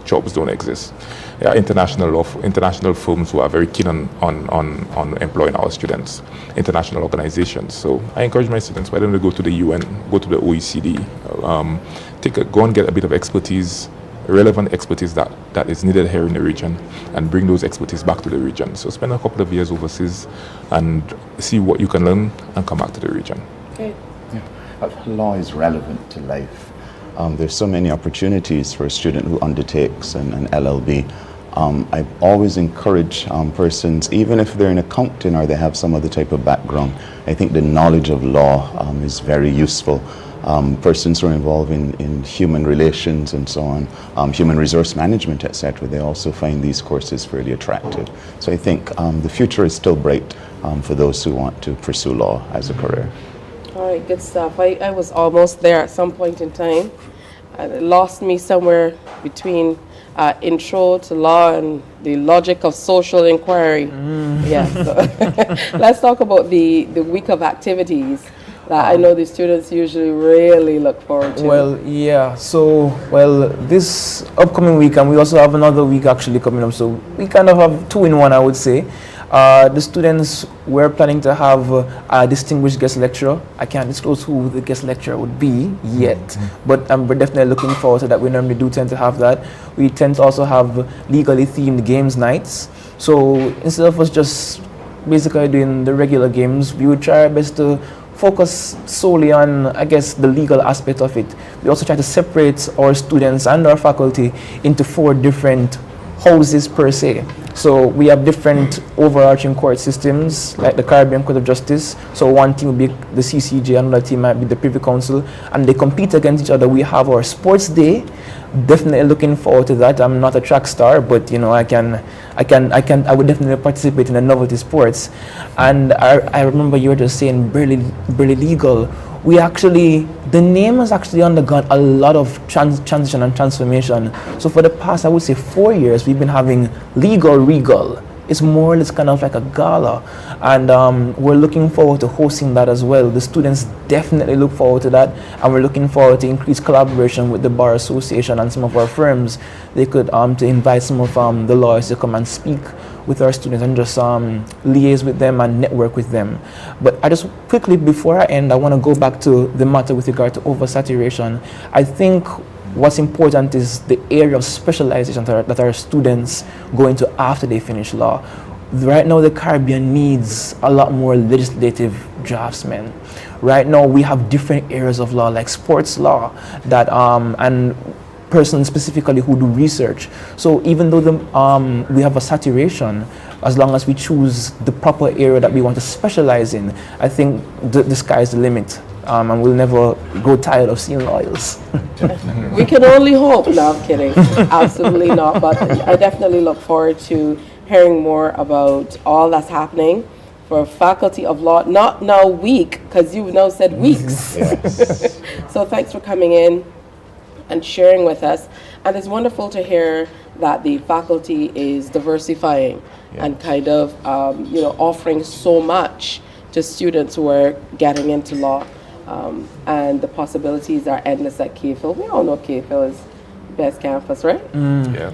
jobs don't exist. There are international firms who are very keen on employing our students, international organizations. So I encourage my students, why don't they go to the UN, go to the OECD, go and get a bit of expertise, relevant expertise that is needed here in the region, and bring those expertise back to the region. So spend a couple of years overseas and see what you can learn and come back to the region. Okay. Yeah. Law is relevant to life. There's so many opportunities for a student who undertakes an LLB. I always encourage persons, even if they're in accounting or they have some other type of background, I think the knowledge of law is very useful. Persons who are involved in human relations and so on, human resource management, etc., they also find these courses fairly attractive. So I think the future is still bright for those who want to pursue law as a career. All right, good stuff. I was almost there at some point in time. It lost me somewhere between intro to law and the logic of social inquiry. Yeah. So let's talk about the week of activities that I know the students usually really look forward to. Well, yeah. So, this upcoming week, and we also have another week actually coming up. So we kind of have two in one, I would say. The students, we're planning to have a distinguished guest lecturer. I can't disclose who the guest lecturer would be yet, but we're definitely looking forward to that. We normally do tend to have that. We tend to also have legally themed games nights. So instead of us just basically doing the regular games, we would try our best to focus solely on, I guess, the legal aspect of it. We also try to separate our students and our faculty into 4 different houses per se. So we have different overarching court systems, like the Caribbean Court of Justice. So one team will be the CCJ, another team might be the Privy Council, and they compete against each other. We have our sports day. Definitely looking forward to that. I'm not a track star, but you know, I would definitely participate in the novelty sports. And I remember you were just saying barely legal. We actually, the name has actually undergone a lot of transition and transformation. So for the past, I would say 4 years, we've been having legal regal. It's more or less kind of like a gala, and we're looking forward to hosting that as well. The students definitely look forward to that, and we're looking forward to increased collaboration with the Bar Association and some of our firms. They could to invite some of the lawyers to come and speak with our students and just liaise with them and network with them. But I just quickly, before I end, I want to go back to the matter with regard to oversaturation. I think what's important is the area of specialization that our students go into after they finish law. Right now, the Caribbean needs a lot more legislative draftsmen. Right now, we have different areas of law, like sports law, that and persons specifically who do research. So even though we have a saturation, as long as we choose the proper area that we want to specialize in, I think the sky's the limit. And we'll never grow tired of seeing lawyers. We can only hope. No, I'm kidding. Absolutely not. But I definitely look forward to hearing more about all that's happening for Faculty of Law. Not now week, because you've now said weeks. Yes. So thanks for coming in and sharing with us. And it's wonderful to hear that the faculty is diversifying and kind of offering so much to students who are getting into law. And the possibilities are endless at KFIL. We all know KFIL is the best campus, right?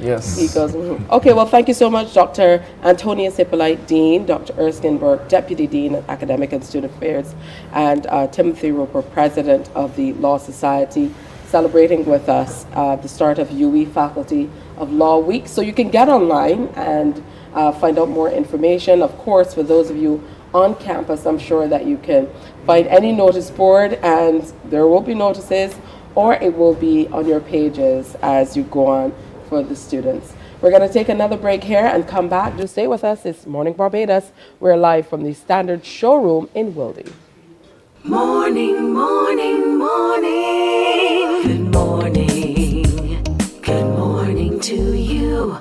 Yes. He goes, Okay, well, thank you so much, Dr. Antonius Hippolyte, Dean, Dr. Erskine Burke, Deputy Dean of Academic and Student Affairs, and Timothy Roper, President of the Law Society, celebrating with us the start of UE Faculty of Law Week. So you can get online and find out more information. Of course, for those of you on campus, I'm sure that you can find any notice board, and there will be notices, or it will be on your pages as you go on for the students. We're going to take another break here and come back. Do stay with us. It's Morning Barbados. We're live from the Standard Showroom in Wildey. Morning, morning, morning. Good morning. Good morning to you.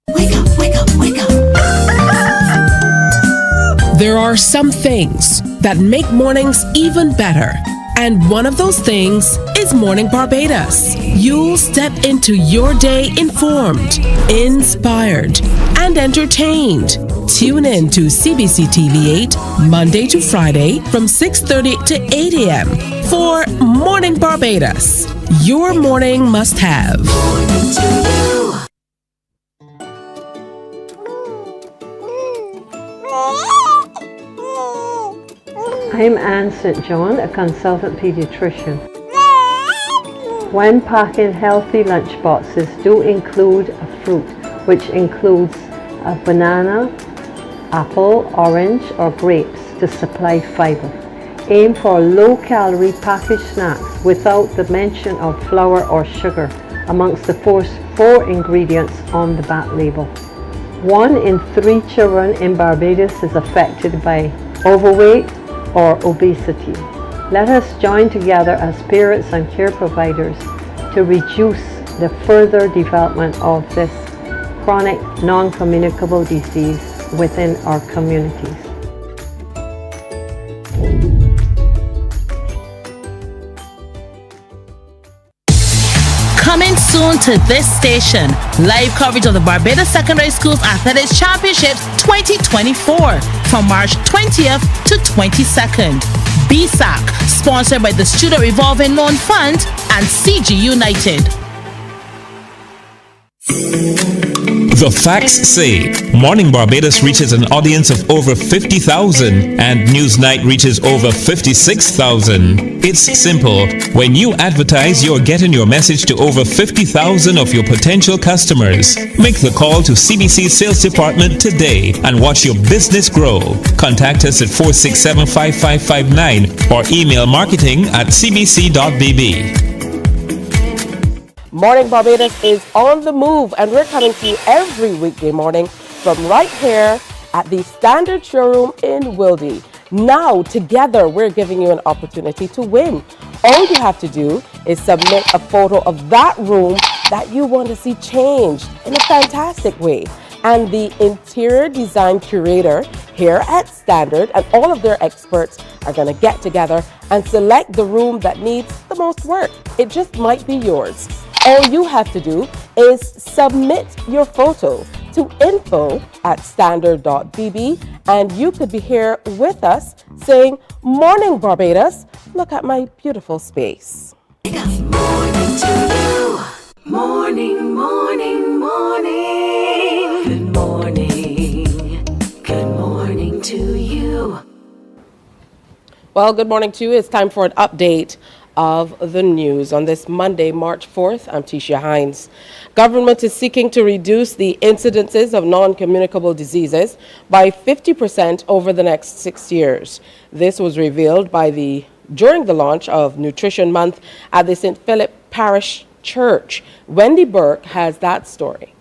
Wake up, wake up, wake up. There are some things that make mornings even better. And one of those things is Morning Barbados. You'll step into your day informed, inspired, and entertained. Tune in to CBC TV 8 Monday to Friday from 6:30 to 8 a.m. for Morning Barbados. Your morning must have. Morning to you. I'm Anne St. John, a consultant pediatrician. When packing healthy lunch boxes, do include a fruit, which includes a banana, apple, orange, or grapes to supply fiber. Aim for low-calorie packaged snacks without the mention of flour or sugar amongst the first 4 ingredients on the back label. 1 in 3 children in Barbados is affected by overweight or obesity. Let us join together as parents and care providers to reduce the further development of this chronic non-communicable disease within our communities. Coming soon to this station, live coverage of the Barbados Secondary Schools Athletics Championships 2024 from March 20th to 22nd. BSAC, sponsored by the Student Revolving Loan Fund and CG United. The facts say Morning Barbados reaches an audience of over 50,000 and Newsnight reaches over 56,000. It's simple. When you advertise, you're getting your message to over 50,000 of your potential customers. Make the call to CBC Sales Department today and watch your business grow. Contact us at 467-5559 or email marketing@cbc.bb. Morning Barbados is on the move, and we're coming to you every weekday morning from right here at the Standard Showroom in Wildey. Now, together, we're giving you an opportunity to win. All you have to do is submit a photo of that room that you want to see changed in a fantastic way. And the interior design curator here at Standard and all of their experts are going to get together and select the room that needs the most work. It just might be yours. All you have to do is submit your photo to info@standard.bb, and you could be here with us saying, "Morning Barbados, look at my beautiful space." Morning to you. Morning, morning, morning. Good morning. Good morning to you. Well, good morning to you. It's time for an update of the news. On this Monday, March 4th, I'm Tisha Hines. Government is seeking to reduce the incidences of non-communicable diseases by 50% over the next 6 years. This was revealed during the launch of Nutrition Month at the St. Philip Parish Church. Wildey Burke has that story.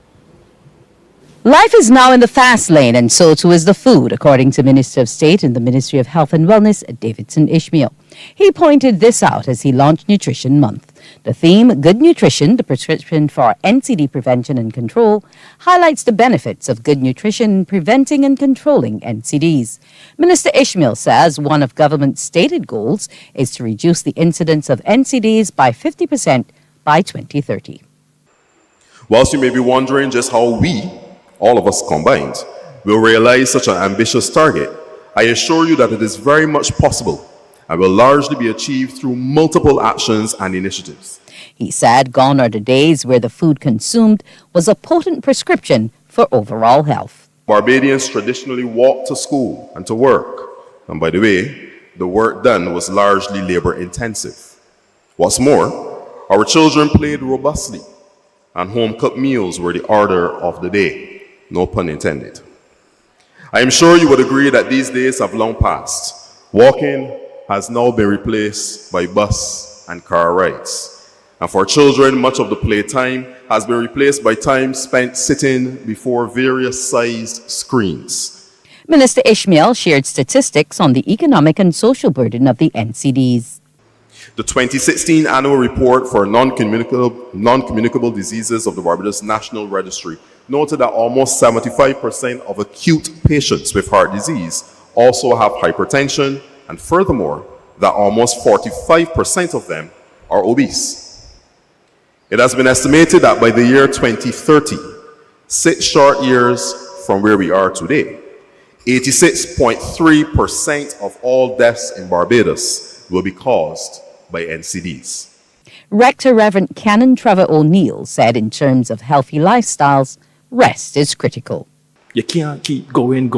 Life is now in the fast lane, and so too is the food, according to Minister of State in the Ministry of Health and Wellness, Davidson Ishmael. He pointed this out as he launched Nutrition Month. The theme, Good Nutrition, the prescription for NCD prevention and control, highlights the benefits of good nutrition in preventing and controlling NCDs. Minister Ishmael says one of government's stated goals is to reduce the incidence of NCDs by 50% by 2030. Whilst you may be wondering just how we, all of us combined, will realize such an ambitious target, I assure you that it is very much possible and will largely be achieved through multiple actions and initiatives. He said gone are the days where the food consumed was a potent prescription for overall health. Barbadians traditionally walked to school and to work, and by the way, the work done was largely labor intensive. What's more, our children played robustly, and home-cooked meals were the order of the day, no pun intended. I am sure you would agree that these days have long passed. Walking has now been replaced by bus and car rides. And for children, much of the playtime has been replaced by time spent sitting before various sized screens. Minister Ishmael shared statistics on the economic and social burden of the NCDs. The 2016 annual report for non-communicable diseases of the Barbados National Registry noted that almost 75% of acute patients with heart disease also have hypertension, and furthermore, that almost 45% of them are obese. It has been estimated that by the year 2030, 6 short years from where we are today, 86.3% of all deaths in Barbados will be caused by NCDs. Rector Reverend Canon Trevor O'Neill said in terms of healthy lifestyles, rest is critical. You can't keep going.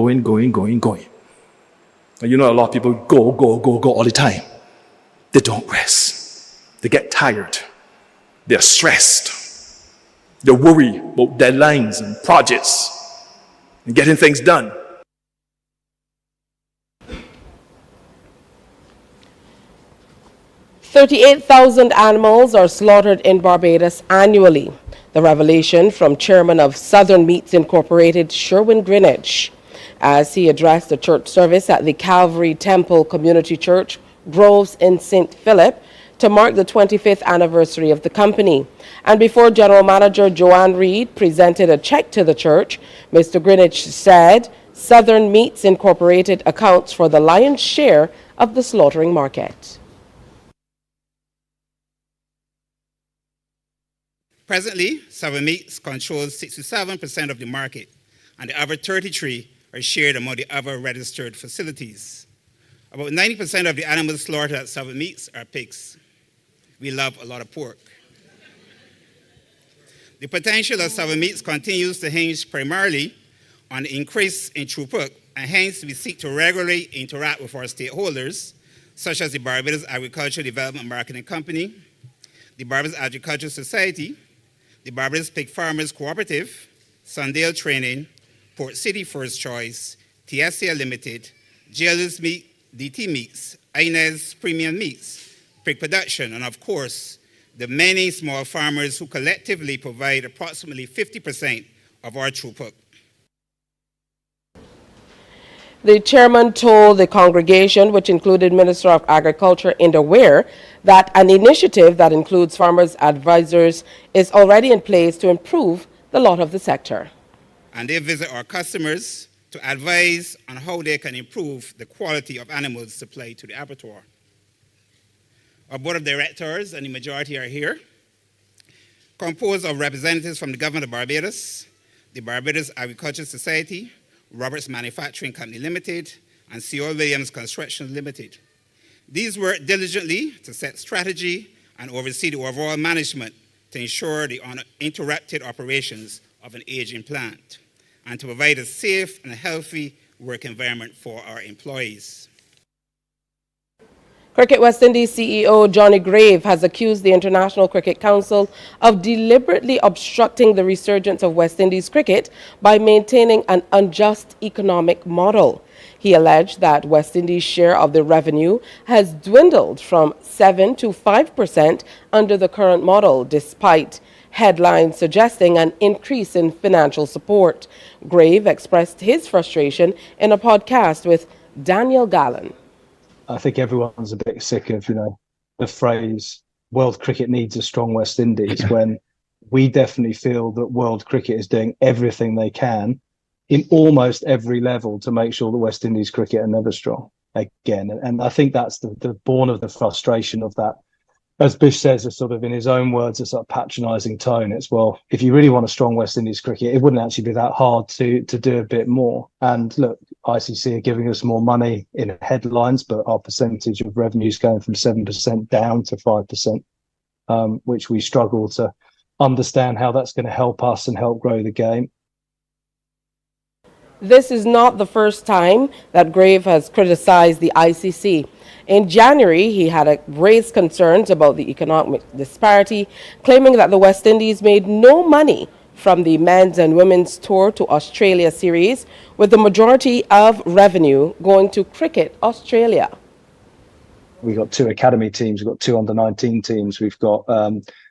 And you know a lot of people go all the time. They don't rest. They get tired. They're stressed. They worry about deadlines and projects and getting things done. "38,000 animals are slaughtered in Barbados annually. The revelation from Chairman of Southern Meats Incorporated, Sherwin Greenwich, as he addressed the church service at the Calvary Temple Community Church, Groves in St. Philip, to mark the 25th anniversary of the company. And before General Manager Joanne Reed presented a check to the church, Mr. Greenwich said Southern Meats Incorporated accounts for the lion's share of the slaughtering market. Presently, Southern Meats controls 67% of the market, and the other 33 are shared among the other registered facilities. About 90% of the animals slaughtered at Southern Meats are pigs. We love a lot of pork. The potential of Southern Meats continues to hinge primarily on the increase in throughput, and hence we seek to regularly interact with our stakeholders, such as the Barbados Agricultural Development Marketing Company, the Barbados Agricultural Society, the Barbados Pig Farmers Cooperative, Sundale Training, Port City First Choice, TSA Limited, JL's Meat, DT Meats, Inez Premium Meats, Pig Production, and of course, the many small farmers who collectively provide approximately 50% of our throughput. The chairman told the congregation, which included Minister of Agriculture Inda Ware, that an initiative that includes farmers' advisors is already in place to improve the lot of the sector. And they visit our customers to advise on how they can improve the quality of animals supplied to the abattoir. Our board of directors, and the majority are here, composed of representatives from the government of Barbados, the Barbados Agricultural Society, Roberts Manufacturing Company Limited, and C.O. Williams Construction Limited. These work diligently to set strategy and oversee the overall management to ensure the uninterrupted operations of an aging plant and to provide a safe and healthy work environment for our employees. Cricket West Indies CEO Johnny Grave has accused the International Cricket Council of deliberately obstructing the resurgence of West Indies cricket by maintaining an unjust economic model. He alleged that West Indies' share of the revenue has dwindled from 7 to 5% under the current model, despite headlines suggesting an increase in financial support. Grave expressed his frustration in a podcast with Daniel Gallen. I think everyone's a bit sick of, the phrase, world cricket needs a strong West Indies, when we definitely feel that world cricket is doing everything they can in almost every level to make sure that West Indies cricket are never strong again. And I think that's the born of the frustration of that as Bish says, a sort of, in his own words, a sort of patronising tone. It's, well, if you really want a strong West Indies cricket, it wouldn't actually be that hard to do a bit more. And look, ICC are giving us more money in headlines, but our percentage of revenue is going from 7% down to 5%, which we struggle to understand how that's going to help us and help grow the game. This is not the first time that Grave has criticized the ICC. In January, he had raised concerns about the economic disparity, claiming that the West Indies made no money from the men's and women's tour to Australia series, with the majority of revenue going to Cricket Australia. We've got 2 academy teams, we've got 2 under-19 teams, we've got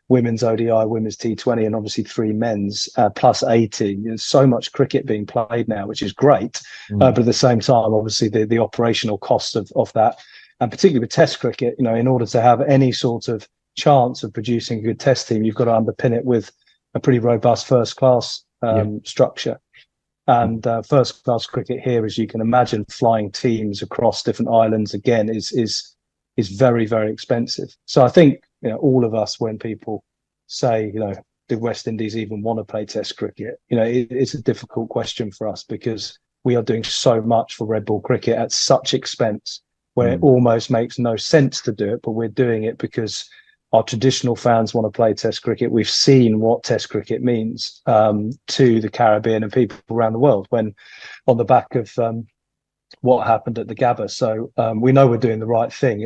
women's ODI, women's T20, and obviously 3 men's, plus 18. There's so much cricket being played now, which is great. But at the same time, obviously, the operational cost of that, and particularly with Test cricket, in order to have any sort of chance of producing a good Test team, you've got to underpin it with a pretty robust first-class structure. And first-class cricket here, as you can imagine, flying teams across different islands, again, is very, very expensive. So I think, all of us, when people say, did West Indies even want to play Test cricket? It's a difficult question for us, because we are doing so much for red ball cricket at such expense, where it almost makes no sense to do it, but we're doing it because our traditional fans want to play Test cricket. We've seen what Test cricket means to the Caribbean and people around the world, when on the back of what happened at the Gabba. So we know we're doing the right thing.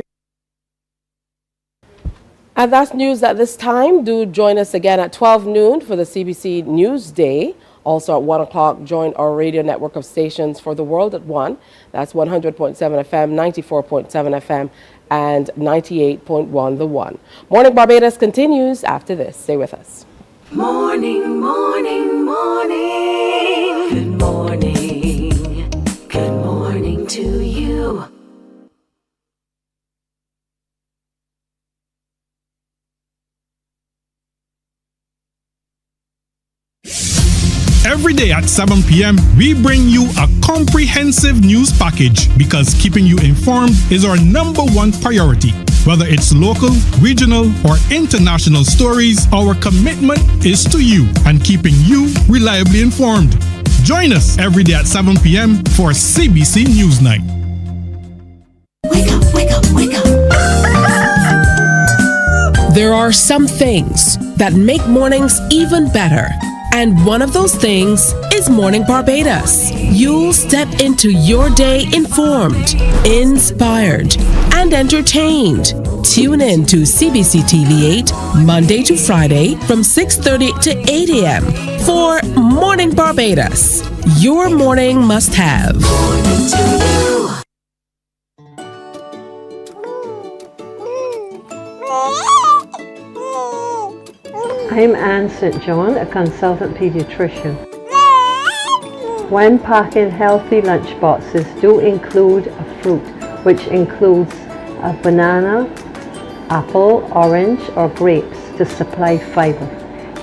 And that's news at this time. Do join us again at 12 noon for the CBC News Day. Also at 1 o'clock, join our radio network of stations for the world at 1. That's 100.7 FM, 94.7 FM, and 98.1 The One. Morning Barbados continues after this. Stay with us. Morning, morning, morning. Good morning. Good morning to you. Every day at 7 p.m., we bring you a comprehensive news package, because keeping you informed is our #1 priority. Whether it's local, regional, or international stories, our commitment is to you and keeping you reliably informed. Join us every day at 7 p.m. for CBC News Night. Wake up, wake up, wake up. There are some things that make mornings even better. And one of those things is Morning Barbados. You'll step into your day informed, inspired, and entertained. Tune in to CBC TV8 Monday to Friday from 6:30 to 8 a.m. for Morning Barbados. Your morning must have. Morning to you. I'm Anne St. John, a consultant pediatrician. When packing healthy lunch boxes, do include a fruit, which includes a banana, apple, orange, or grapes to supply fiber.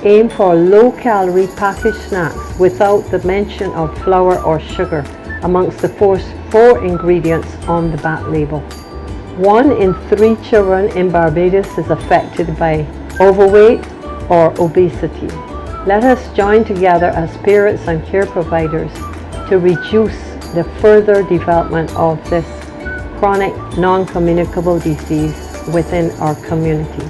Aim for low-calorie packaged snacks without the mention of flour or sugar amongst the four ingredients on the back label. 1 in 3 children in Barbados is affected by overweight or obesity. Let us join together as parents and care providers to reduce the further development of this chronic non-communicable disease within our communities.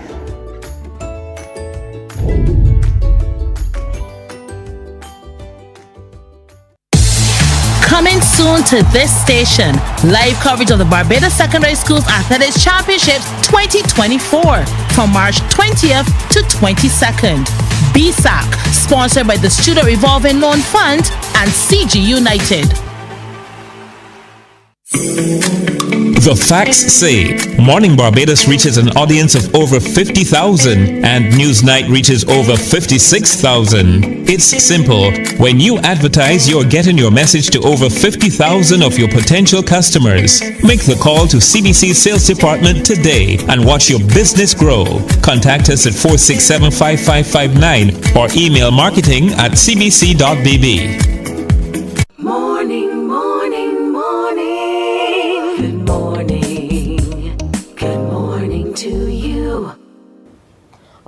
Coming soon to this station, live coverage of the Barbados Secondary Schools Athletics Championships 2024 from March 20th to 22nd. BSAC, sponsored by the Student Revolving Loan Fund and CG United. The facts say Morning Barbados reaches an audience of over 50,000 and Newsnight reaches over 56,000. It's simple. When you advertise, you're getting your message to over 50,000 of your potential customers. Make the call to CBC Sales Department today and watch your business grow. Contact us at 467-5559 or email marketing@cbc.bb. Morning, morning, morning. Good morning. Good morning to you.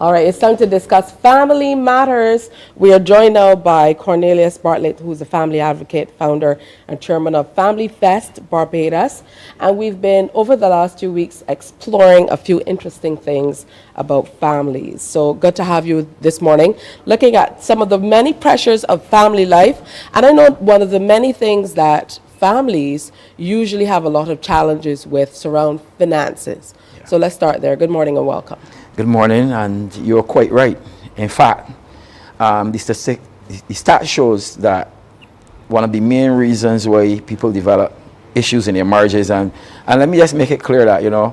All right, it's time to discuss family matters. We are joined now by Cornelius Bartlett, who's a family advocate, founder and chairman of Family Fest Barbados. And we've been, over the last 2 weeks, exploring a few interesting things about families. So good to have you this morning, looking at some of the many pressures of family life. And I know one of the many things that families usually have a lot of challenges with surround finances. Yeah. So let's start there. Good morning and welcome. Good morning, and you're quite right. In fact, the stat shows that one of the main reasons why people develop issues in their marriages, and let me just make it clear that, you know,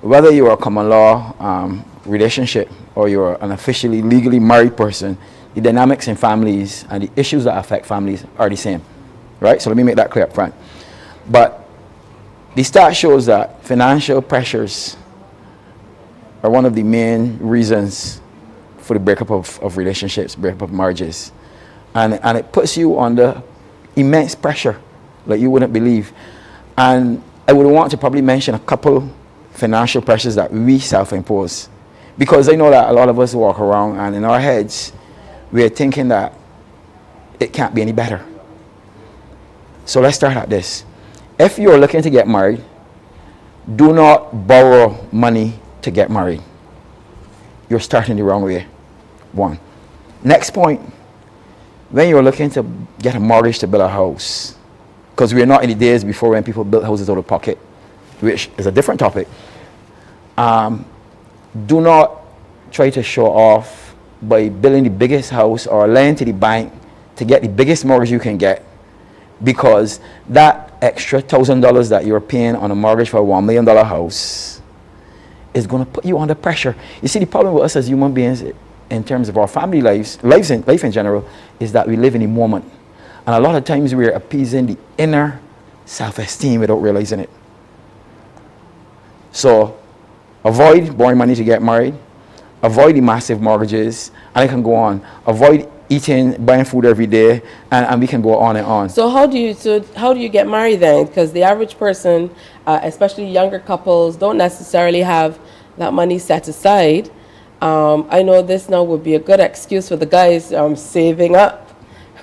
whether you're a common law relationship or you're an officially legally married person, the dynamics in families and the issues that affect families are the same, right? So let me make that clear up front. But the stat shows that financial pressures are one of the main reasons for the breakup of relationships, breakup of marriages. And it puts you under immense pressure like you wouldn't believe. And I would want to probably mention a couple financial pressures that we self-impose. Because I know that a lot of us walk around and in our heads, we're thinking that it can't be any better. So let's start at this. If you're looking to get married, do not borrow money to get married. You're starting the wrong way. One. Next point, when you're looking to get a mortgage to build a house, because we're not in the days before when people built houses out of pocket, which is a different topic. Do not try to show off by building the biggest house or lending to the bank to get the biggest mortgage you can get, because that extra $1,000 that you're paying on a mortgage for a $1 million house is going to put you under pressure. You see, the problem with us as human beings in terms of our family life in general, is that we live in the moment. And a lot of times we're appeasing the inner self-esteem without realizing it. So avoid borrowing money to get married, avoid the massive mortgages, and I can go on. Avoid buying food every day, and we can go on and on. So how do you get married then? Because the average person, especially younger couples, don't necessarily have that money set aside. I know this now would be a good excuse for the guys saving up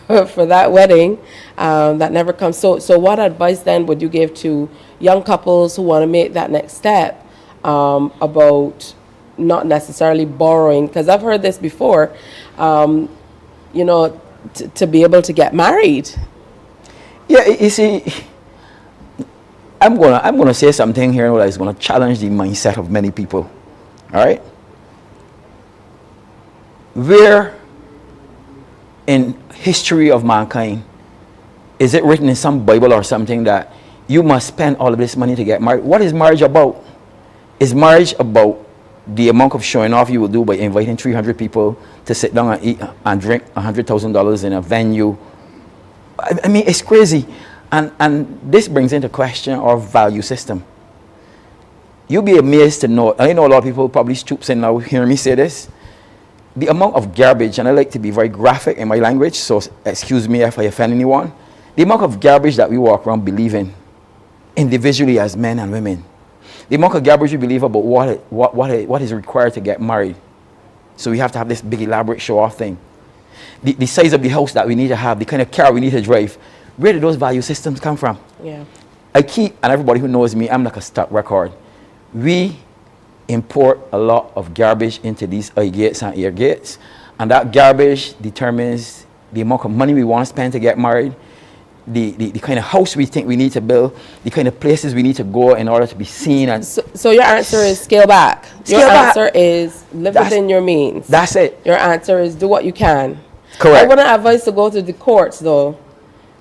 for that wedding that never comes. So what advice then would you give to young couples who want to make that next step about not necessarily borrowing? Because I've heard this before. You know, to be able to get married. Yeah, you see, I'm gonna say something here that is gonna challenge the mindset of many people. All right. Where in history of mankind is it written in some Bible or something that you must spend all of this money to get married? What is marriage about? Is marriage about the amount of showing off you will do by inviting 300 people to sit down and eat and drink $100,000 in a venue? I mean, it's crazy. And this brings into question our value system. You'll be amazed to know, I know a lot of people probably stoops in now hearing me say this, the amount of garbage, and I like to be very graphic in my language, so excuse me if I offend anyone, the amount of garbage that we walk around believing individually as men and women. The amount of garbage we believe about what is required to get married. So we have to have this big elaborate show-off thing. The size of the house that we need to have, the kind of car we need to drive. Where do those value systems come from? Yeah. I keep, and everybody who knows me, I'm like a stuck record. We import a lot of garbage into these eye gates and ear gates, and that garbage determines the amount of money we want to spend to get married, the kind of house we think we need to build, the kind of places we need to go in order to be seen. And so your answer is scale back. Your answer is live within your means. That's it. Your answer is do what you can. Correct. I wouldn't advise to go to the courts though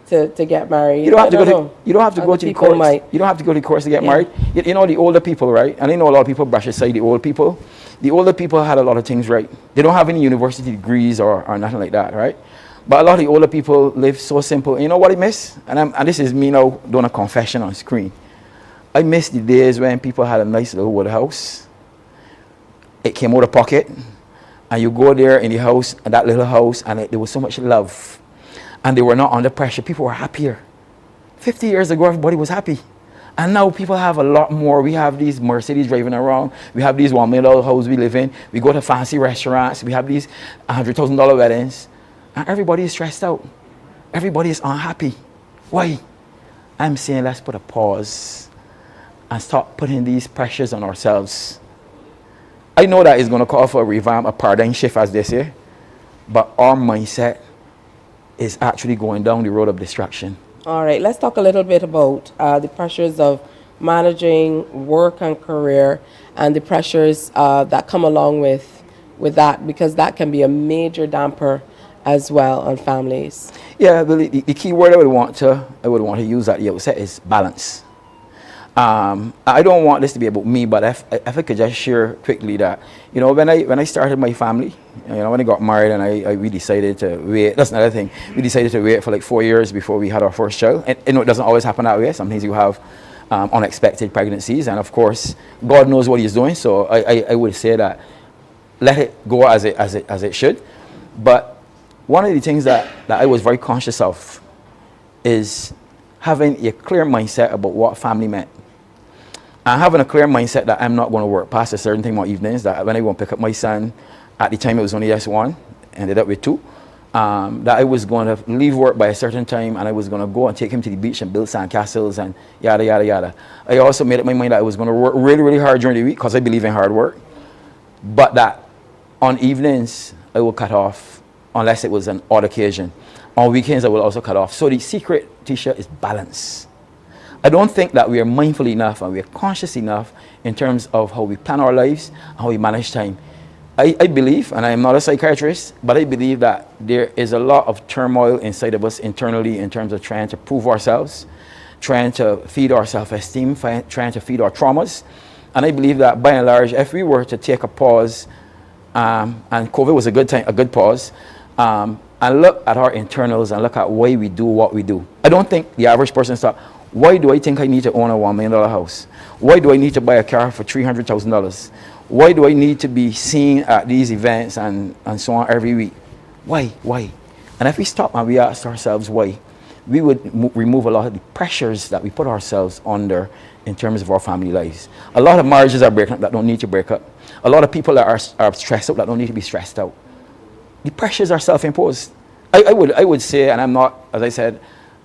to get married. You don't have to go to you don't have to go to the courts. You don't have to go to the courts to get married. You know, the older people, right? And I know a lot of people brush aside the old people. The older people had a lot of things right. They don't have any university degrees or nothing like that, right? But a lot of the older people live so simple. You know what I miss? And this is me now doing a confession on screen. I miss the days when people had a nice little wood house. It came out of pocket. And you go there in the house, that little house, and there was so much love. And they were not under pressure. People were happier. 50 years ago, everybody was happy. And now people have a lot more. We have these Mercedes driving around. We have these $1 million houses we live in. We go to fancy restaurants. We have these $100,000 weddings. And everybody is stressed out. Everybody is unhappy. Why? I'm saying let's put a pause and stop putting these pressures on ourselves. I know that it's going to call for a revamp, a paradigm shift, as they say. But our mindset is actually going down the road of distraction. All right, let's talk a little bit about the pressures of managing work and career and the pressures that come along with that, because that can be a major damper as well on families. Yeah, the key word I would want to use at the outset is balance. I don't want this to be about me, but if I could just share quickly that, when I started my family, when I got married and we decided to wait, that's another thing, we decided to wait for like 4 years before we had our first child. And it doesn't always happen that way. Sometimes you have unexpected pregnancies, and of course, God knows what He's doing. So I would say that let it go as it should. But one of the things that I was very conscious of is having a clear mindset about what family meant. And having a clear mindset that I'm not going to work past a certain time on evenings, that when I go and pick up my son, at the time it was only just one, ended up with two, that I was going to leave work by a certain time and I was going to go and take him to the beach and build sandcastles and yada, yada, yada. I also made up my mind that I was going to work really, really hard during the week because I believe in hard work, but that on evenings I will cut off unless it was an odd occasion. On weekends I will also cut off. So the secret, Tisha, is balance. I don't think that we are mindful enough and we are conscious enough in terms of how we plan our lives and how we manage time. I believe, and I am not a psychiatrist, but I believe that there is a lot of turmoil inside of us internally in terms of trying to prove ourselves, trying to feed our self-esteem, trying to feed our traumas. And I believe that by and large, if we were to take a pause, and COVID was a good pause, and look at our internals and look at why we do what we do. I don't think the average person thought, why do I think I need to own a $1 million house? Why do I need to buy a car for $300,000? Why do I need to be seen at these events and so on every week? Why? And if we stop and we ask ourselves why, we would remove a lot of the pressures that we put ourselves under in terms of our family lives. A lot of marriages are breaking up that don't need to break up. A lot of people that are stressed out that don't need to be stressed out. The pressures are self-imposed. I would say, and I'm not, as I said,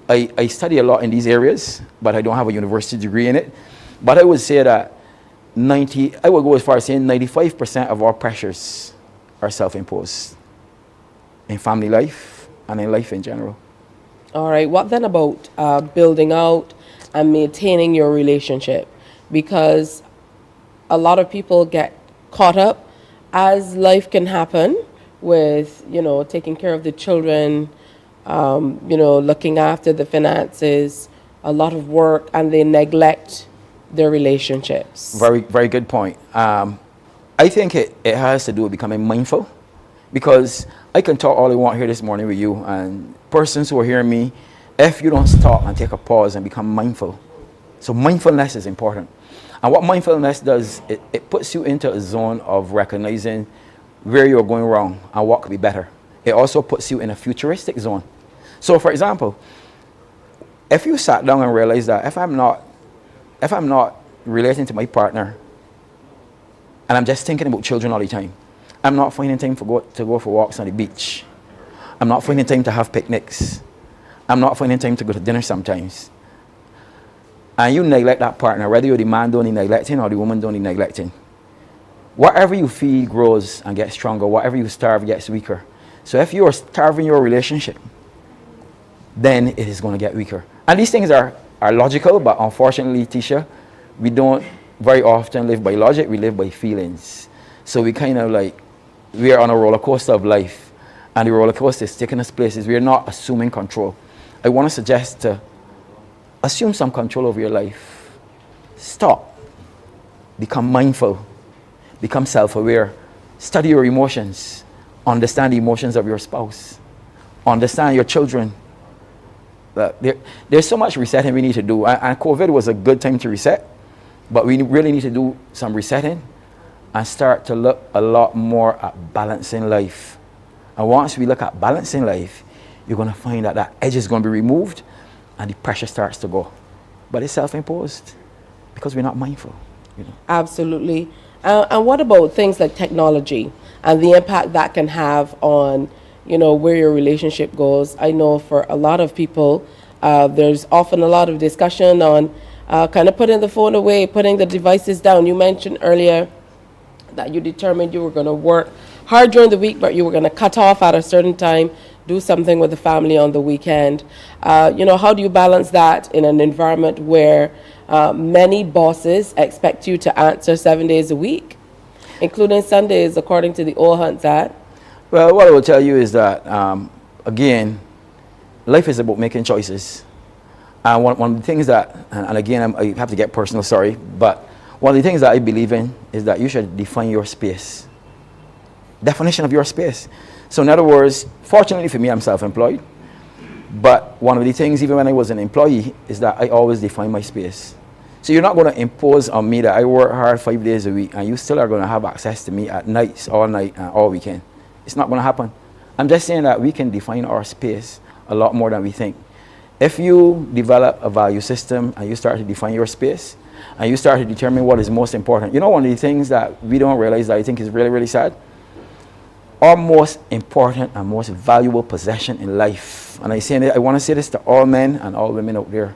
I study a lot in these areas, but I don't have a university degree in it. But I would say that I would go as far as saying 95% of our pressures are self-imposed in family life and in life in general. All right, what then about building out and maintaining your relationship? Because a lot of people get caught up, as life can happen, with, taking care of the children, looking after the finances, a lot of work, and they neglect their relationships. Very, very good point. I think it has to do with becoming mindful, because I can talk all I want here this morning with you, and persons who are hearing me, if you don't stop and take a pause and become mindful. So mindfulness is important. And what mindfulness does, it puts you into a zone of recognizing where you're going wrong and what could be better. It also puts you in a futuristic zone. So for example, if you sat down and realized that if I'm not relating to my partner and I'm just thinking about children all the time, I'm not finding time to go for walks on the beach, I'm not finding time to have picnics, I'm not finding time to go to dinner sometimes, and you neglect that partner, whether you're the man doing the neglecting or the woman doing the neglecting, whatever you feed grows and gets stronger, whatever you starve gets weaker. So if you are starving your relationship, then it is going to get weaker. And these things are logical, but unfortunately, Tisha, we don't very often live by logic, we live by feelings. So we kind of we are on a roller coaster of life, and the roller coaster is taking us places. We are not assuming control. I want to suggest to assume some control over your life. Stop. Become mindful. Become self-aware. Study your emotions. Understand the emotions of your spouse. Understand your children. There's so much resetting we need to do. And COVID was a good time to reset. But we really need to do some resetting and start to look a lot more at balancing life. And once we look at balancing life, you're going to find that edge is going to be removed and the pressure starts to go. but it's self-imposed because we're not mindful. Absolutely. And what about things like technology and the impact that can have on, where your relationship goes? I know for a lot of people, there's often a lot of discussion on kind of putting the phone away, putting the devices down. You mentioned earlier that you determined you were going to work hard during the week, but you were going to cut off at a certain time, do something with the family on the weekend. How do you balance that in an environment where many bosses expect you to answer 7 days a week, including Sundays, according to the Old Hunts Act? Well, what I will tell you is that, again, life is about making choices. And one of the things that, and again, I have to get personal, sorry, but one of the things that I believe in is that you should define your space. Definition of your space. So in other words, fortunately for me, I'm self-employed. But one of the things, even when I was an employee, is that I always define my space. So you're not going to impose on me that I work hard 5 days a week and you still are going to have access to me at nights, all night, and all weekend. It's not going to happen. I'm just saying that we can define our space a lot more than we think. If you develop a value system and you start to define your space and you start to determine what is most important, one of the things that we don't realize that I think is really, really sad, our most important and most valuable possession in life, and I want to say this to all men and all women out there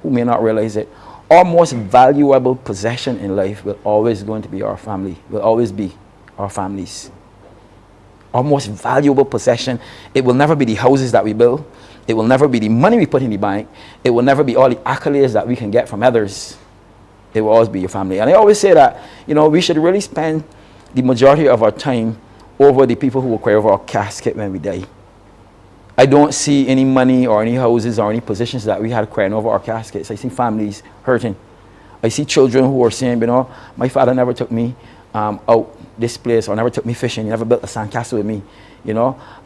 who may not realize it, our most valuable possession in life will always going to be our family, will always be our families. Our most valuable possession, it will never be the houses that we build, it will never be the money we put in the bank, it will never be all the accolades that we can get from others. It will always be your family. And I always say that, we should really spend the majority of our time over the people who will cry over our casket when we die. I don't see any money or any houses or any positions that we had crying over our caskets. I see families hurting. I see children who are saying, my father never took me out this place or never took me fishing. He never built a sandcastle with me.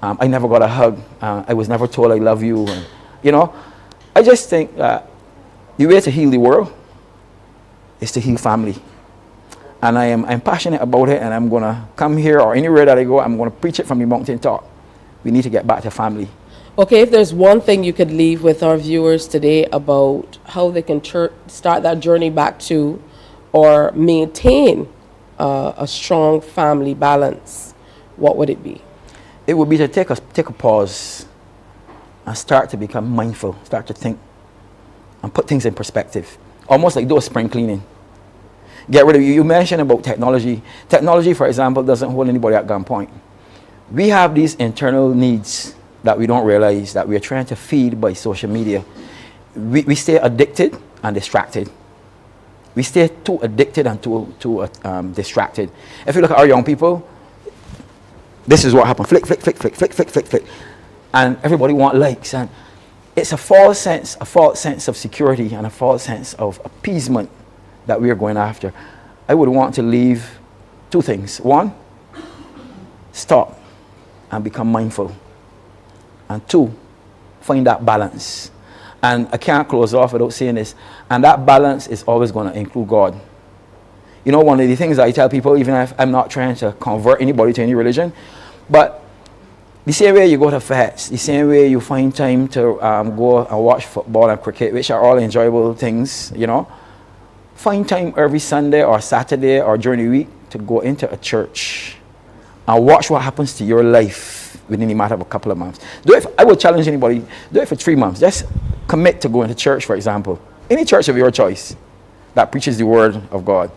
I never got a hug. I was never told I love you. And, I just think that the way to heal the world is to heal family. And I'm passionate about it, and I'm going to come here or anywhere that I go, I'm going to preach it from the mountain top. We need to get back to family. Okay, if there's one thing you could leave with our viewers today about how they can start that journey back to or maintain a strong family balance, what would it be? It would be to take a pause and start to become mindful, start to think and put things in perspective, almost like do a spring cleaning. Get rid of you mentioned about technology. Technology, for example, doesn't hold anybody at gunpoint. We have these internal needs that we don't realize that we are trying to feed by social media. We stay addicted and distracted. We stay too addicted and too distracted. If you look at our young people, this is what happens. Flick, flick, flick, flick, flick, flick, flick, flick. And everybody wants likes. And it's a false sense of security and a false sense of appeasement that we are going after. I would want to leave two things. One, stop and become mindful. And two, find that balance. And I can't close off without saying this. And that balance is always going to include God. One of the things I tell people, even if I'm not trying to convert anybody to any religion, but the same way you go to fests, the same way you find time to go and watch football and cricket, which are all enjoyable things, find time every Sunday or Saturday or during the week to go into a church and watch what happens to your life within the matter of a couple of months. I would challenge anybody, do it for 3 months. Just commit to going to church, for example. Any church of your choice that preaches the word of God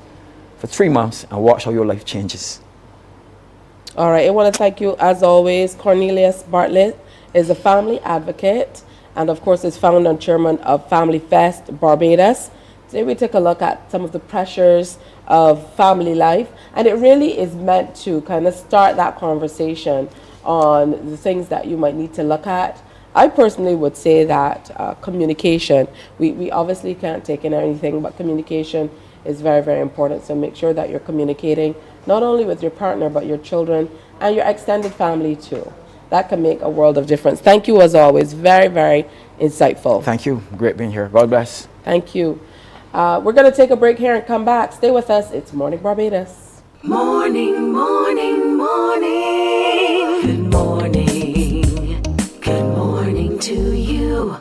for 3 months and watch how your life changes. All right, I want to thank you, as always. Cornelius Bartlett is a family advocate and, of course, is founder and chairman of Family Fest Barbados. Today we take a look at some of the pressures of family life, and it really is meant to kind of start that conversation on the things that you might need to look at. I personally would say that communication, we obviously can't take in anything, but communication is very, very important. So make sure that you're communicating not only with your partner, but your children and your extended family too. That can make a world of difference. Thank you, as always. Very, very insightful. Thank you. Great being here. God bless. Thank you. We're going to take a break here and come back. Stay with us. It's Morning Barbados. Morning, morning, morning. Good morning. Good morning to you.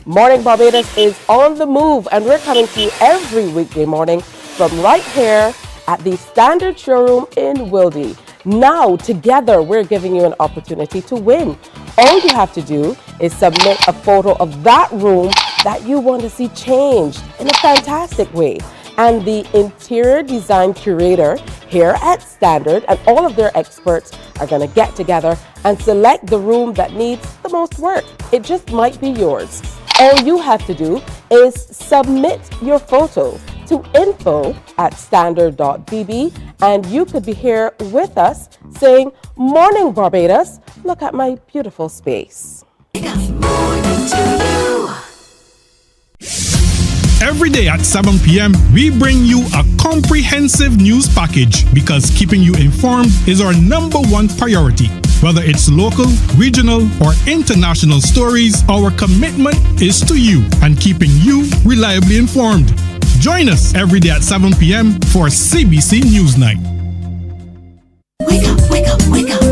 Morning Barbados is on the move, and we're coming to you every weekday morning from right here at the Standard Showroom in Wildey. Now, together, we're giving you an opportunity to win. All you have to do is submit a photo of that room that you want to see changed in a fantastic way. And the interior design curator here at Standard and all of their experts are going to get together and select the room that needs the most work. It just might be yours. All you have to do is submit your photo to info@standard.bb, and you could be here with us saying, "Morning Barbados, look at my beautiful space." Every day at 7 p.m., we bring you a comprehensive news package because keeping you informed is our #1 priority. Whether it's local, regional, or international stories, our commitment is to you and keeping you reliably informed. Join us every day at 7 p.m. for CBC Newsnight. Wake up, wake up, wake up.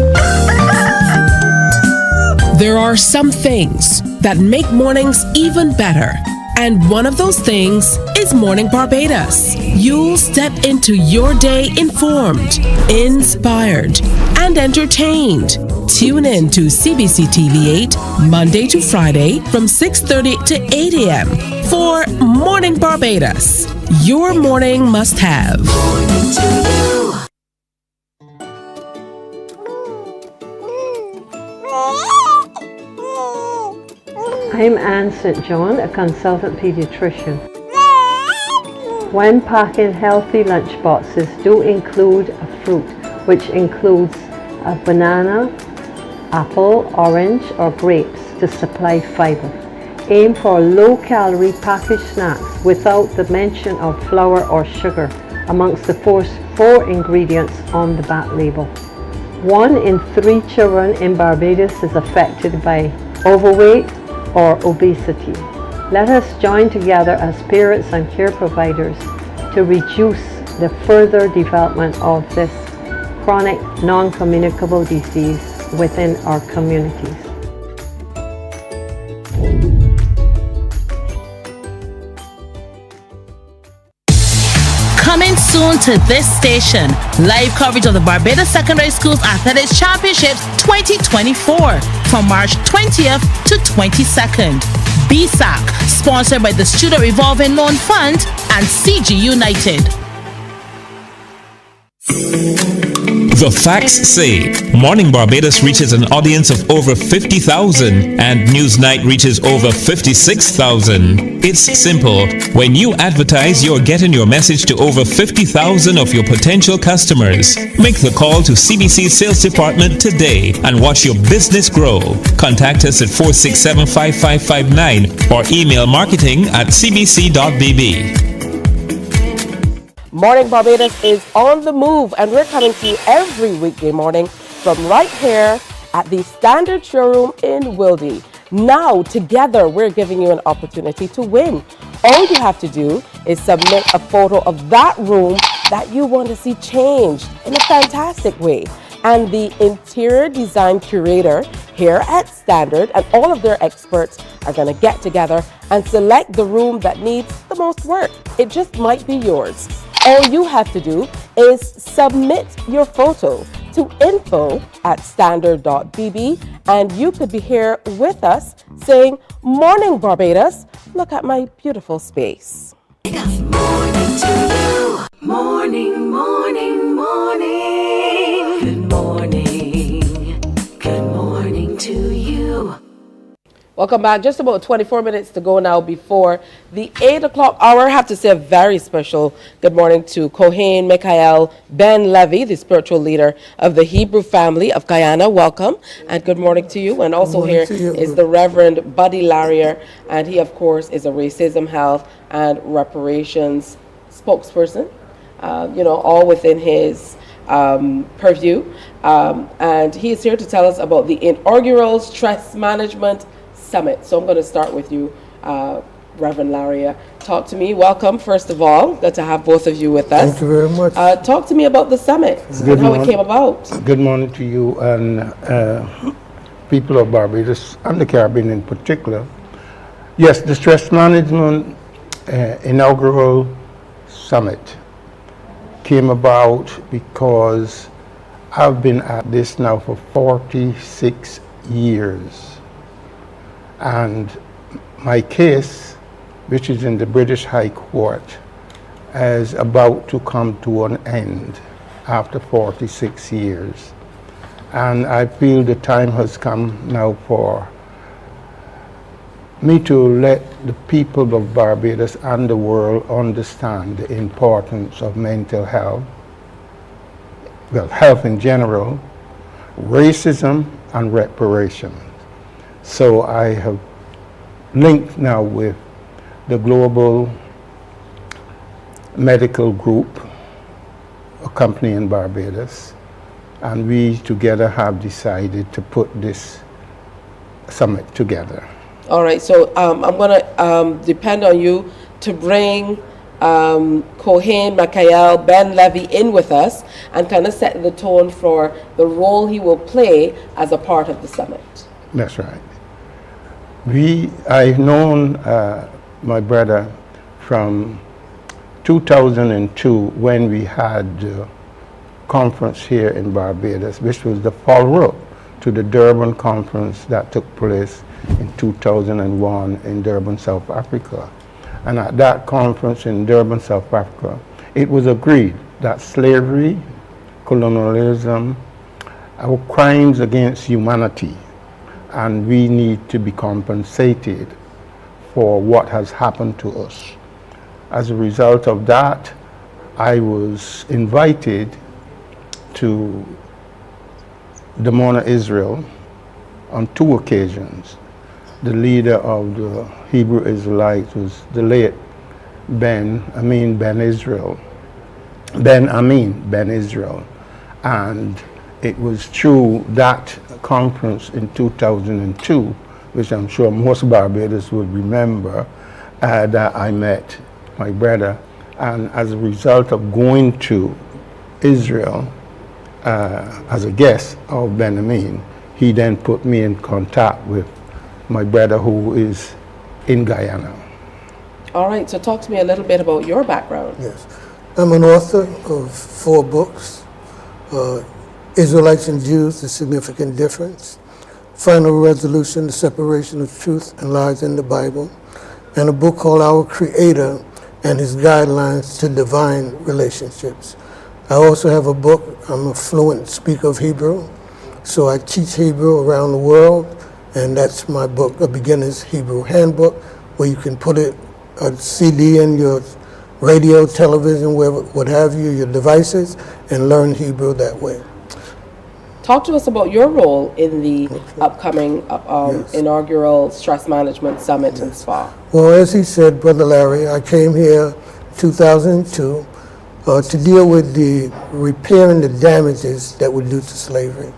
There are some things that make mornings even better. And one of those things is Morning Barbados. You'll step into your day informed, inspired, and entertained. Tune in to CBC TV8 Monday to Friday from 6:30 to 8 a.m. for Morning Barbados. Your morning must have. I'm Anne St. John, a consultant pediatrician. When packing healthy lunch boxes, do include a fruit, which includes a banana, apple, orange, or grapes to supply fiber. Aim for low-calorie packaged snacks without the mention of flour or sugar amongst the four ingredients on the back label. 1 in 3 children in Barbados is affected by overweight or obesity. Let us join together as parents and care providers to reduce the further development of this chronic non-communicable disease within our communities. Coming soon to this station, live coverage of the Barbados Secondary Schools Athletics Championships 2024 from March 20th to 22nd. BSAC, sponsored by the Student Revolving Loan Fund and CG United. The facts say Morning Barbados reaches an audience of over 50,000 and Newsnight reaches over 56,000. It's simple. When you advertise, you're getting your message to over 50,000 of your potential customers. Make the call to CBC Sales Department today and watch your business grow. Contact us at 467-5559 or email marketing@cbc.bb. Morning Barbados is on the move, and we're coming to you every weekday morning from right here at the Standard Showroom in Wildey. Now, together, we're giving you an opportunity to win. All you have to do is submit a photo of that room that you want to see changed in a fantastic way. And the interior design curator here at Standard and all of their experts are going to get together and select the room that needs the most work. It just might be yours. All you have to do is submit your photo to info@standard.bb, and you could be here with us saying, "Morning Barbados, look at my beautiful space." Morning to you. Morning, morning, morning. Good morning. Good morning to you. Welcome back. Just about 24 minutes to go now before the 8 o'clock hour. I have to say a very special good morning to Kohen Mikhael Ben Levy, the spiritual leader of the Hebrew family of Guyana. Welcome and good morning to you. And also here is the Reverend Buddy Larrier, and he, of course, is a racism, health, and reparations spokesperson. All within his purview. And he is here to tell us about the inaugural stress management summit. So I'm going to start with you, Reverend Larrier. Talk to me. Welcome, first of all. Good to have both of you with us. Thank you very much. Talk to me about the summit and how it came about. Good morning to you and people of Barbados and the Caribbean in particular. Yes, the stress management inaugural summit came about because I've been at this now for 46 years. And my case, which is in the British High Court, is about to come to an end after 46 years. And I feel the time has come now for me to let the people of Barbados and the world understand the importance of mental health, well, health in general, racism, and reparation. So I have linked now with the Global Medical Group, a company in Barbados, and we together have decided to put this summit together. All right, so I'm going to depend on you to bring Cohen, Michael, Ben Levy in with us and kind of set the tone for the role he will play as a part of the summit. That's right. I've known my brother from 2002 when we had the conference here in Barbados, which was the follow-up to the Durban conference that took place in 2001 in Durban, South Africa. And at that conference in Durban, South Africa, it was agreed that slavery, colonialism, are crimes against humanity, and we need to be compensated for what has happened to us. As a result of that, I was invited to Dimona, Israel on 2 occasions. The leader of the Hebrew Israelites was the late Ben Amin Ben Israel. And it was through that conference in 2002, which I'm sure most Barbadians would remember, that I met my brother. And as a result of going to Israel as a guest of Ben Amin, he then put me in contact with my brother who is in Guyana. All right, so talk to me a little bit about your background. Yes, I'm an author of 4 books, Israelites and Jews, The Significant Difference, Final Resolution, The Separation of Truth and Lies in the Bible, and a book called Our Creator and His Guidelines to Divine Relationships. I also have a book, I'm a fluent speaker of Hebrew, so I teach Hebrew around the world, and that's my book, A Beginner's Hebrew Handbook, where you can put it, a CD in your radio, television, wherever, what have you, your devices, and learn Hebrew that way. Talk to us about your role in the upcoming inaugural Stress Management Summit in SPA. Well, as he said, Brother Larry, I came here in 2002 to deal with the repairing the damages that were due to slavery.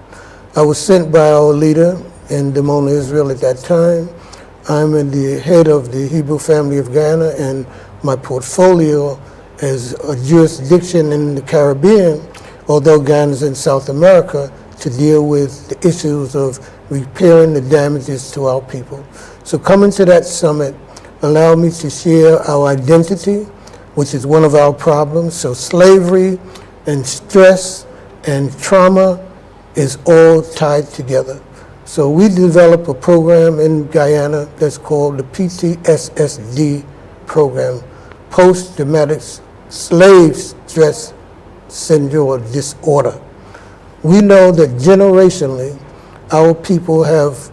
I was sent by our leader in Dimona, Israel at that time. I'm the head of the Hebrew family of Guyana, and my portfolio is a jurisdiction in the Caribbean, although Guyana's in South America, to deal with the issues of repairing the damages to our people. So coming to that summit allowed me to share our identity, which is one of our problems. So slavery and stress and trauma is all tied together. So we developed a program in Guyana that's called the PTSD program, Post-Traumatic Slave Stress Syndrome or Disorder. We know that generationally, our people have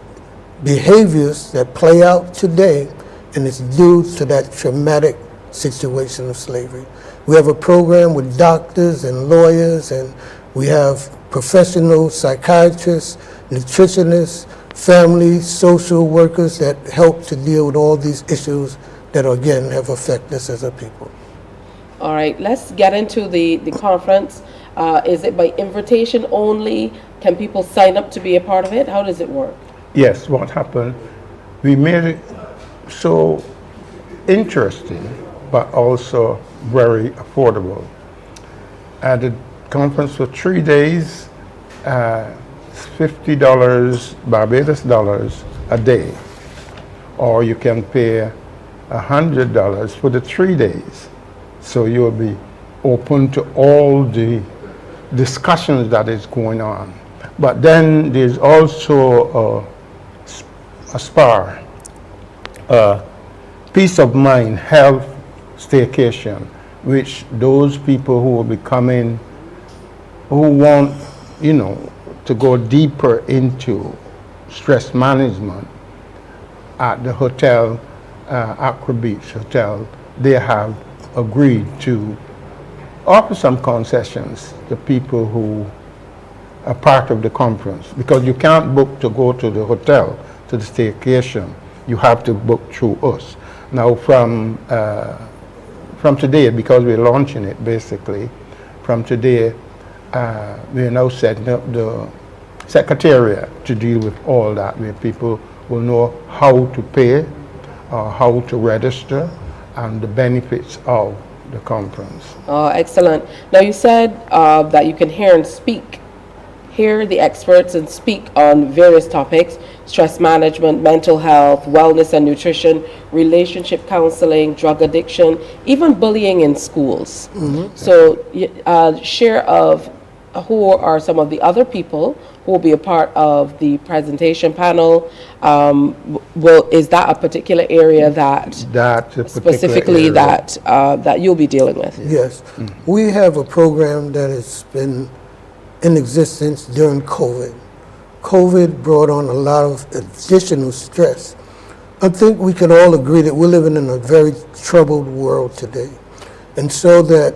behaviors that play out today, and it's due to that traumatic situation of slavery. We have a program with doctors and lawyers, and we have professional psychiatrists, nutritionists, family, social workers that help to deal with all these issues that, again, have affected us as a people. All right, let's get into the conference. Is it by invitation only? Can people sign up to be a part of it? How does it work? Yes, what happened, we made it so interesting, but also very affordable. At the conference for 3 days, $50 Barbados dollars a day, or you can pay $100 for the 3 days. So you'll be open to all the discussions that is going on. But then there's also a SPAR, peace of mind, health staycation, which those people who will be coming, who want, you know, to go deeper into stress management at the hotel, Accra Beach Hotel, they have agreed to offer some concessions to people who are part of the conference, because you can't book to go to the hotel, to the staycation. You have to book through us. Now from today, because we're launching it basically, from today, we're now setting up the secretariat to deal with all that, where people will know how to pay, how to register, and the benefits of the conference. Oh, excellent. Now you said that you can hear the experts and speak on various topics: stress management, mental health, wellness and nutrition, relationship counseling, drug addiction, even bullying in schools. So share of who are some of the other people who will be a part of the presentation panel. Is that a particular area that specifically that you'll be dealing with? Yes. We have a program that has been in existence during COVID. COVID brought on a lot of additional stress. I think we can all agree that we're living in a very troubled world today. And so that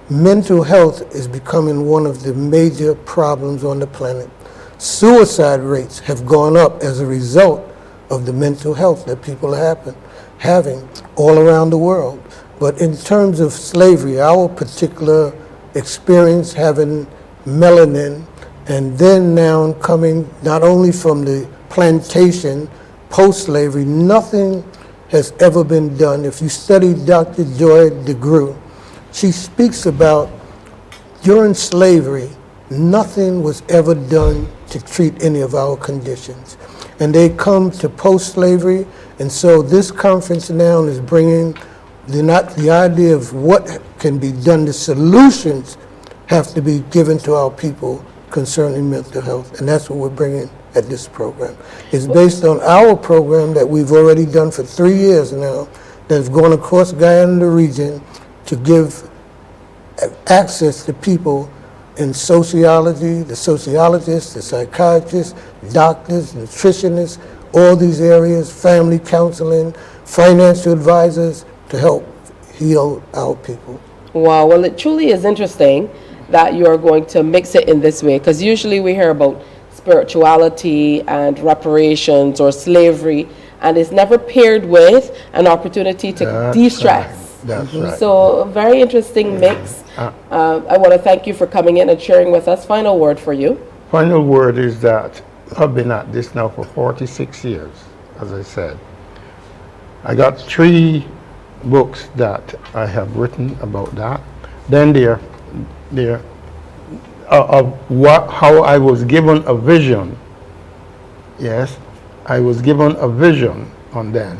mental health is becoming one of the major problems on the planet. Suicide rates have gone up as a result of the mental health that people are having all around the world. But in terms of slavery, our particular experience having melanin, and then now coming not only from the plantation, post-slavery, nothing has ever been done. If you study Dr. Joy DeGruy, she speaks about during slavery, nothing was ever done to treat any of our conditions. And they come to post-slavery, and so this conference now is bringing the idea of what can be done. The solutions have to be given to our people concerning mental health, and that's what we're bringing at this program. It's based on our program that we've already done for 3 years now, that's gone across Guyana and the region to give access to people in sociology, the sociologists, the psychiatrists, doctors, nutritionists, all these areas, family counseling, financial advisors, to help heal our people. Wow, well, it truly is interesting that you're going to mix it in this way, because usually we hear about spirituality and reparations or slavery, and it's never paired with an opportunity to de-stress. That's right. So, a very interesting mix. I want to thank you for coming in and sharing with us. Final word for you. Final word is that I've been at this now for 46 years, as I said. I got 3 books that I have written about that. Then how I was given a vision. Yes, I was given a vision on them.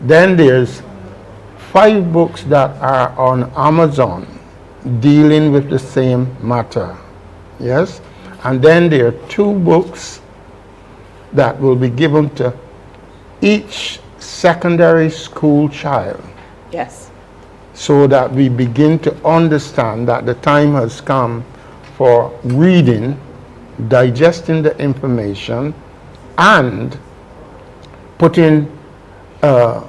Then there's 5 books that are on Amazon dealing with the same matter. Yes, and then there are 2 books that will be given to each secondary school child. Yes. So that we begin to understand that the time has come for reading, digesting the information, and putting a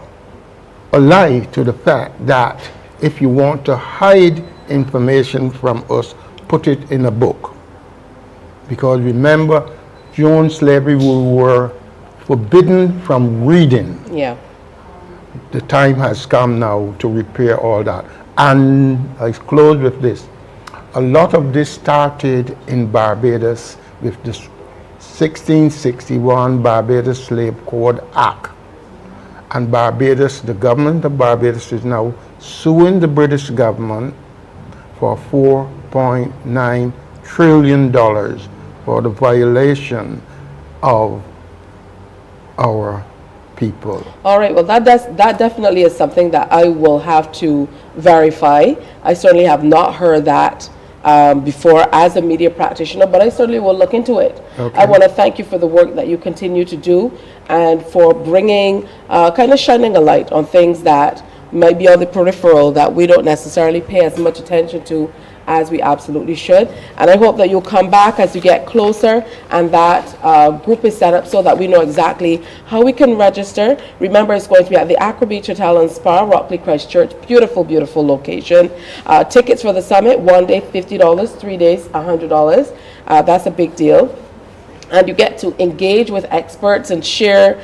lie to the fact that if you want to hide information from us, put it in a book. Because remember, during slavery we were forbidden from reading. Yeah. The time has come now to repair all that. And I close with this. A lot of this started in Barbados with the 1661 Barbados Slave Code Act. And Barbados, the government of Barbados is now suing the British government for $4.9 trillion for the violation of our people. All right, well, that definitely is something that I will have to verify. I certainly have not heard that before as a media practitioner, but I certainly will look into it. Okay. I want to thank you for the work that you continue to do and for bringing, kind of shining a light on things that might be on the peripheral that we don't necessarily pay as much attention to as we absolutely should. And I hope that you'll come back as you get closer and that group is set up so that we know exactly how we can register. Remember, it's going to be at the Accra Beach Hotel and Spa, Rockley, Christchurch. Beautiful, beautiful location. Tickets for the summit, 1 day $50, 3 days $100. That's a big deal. And you get to engage with experts and share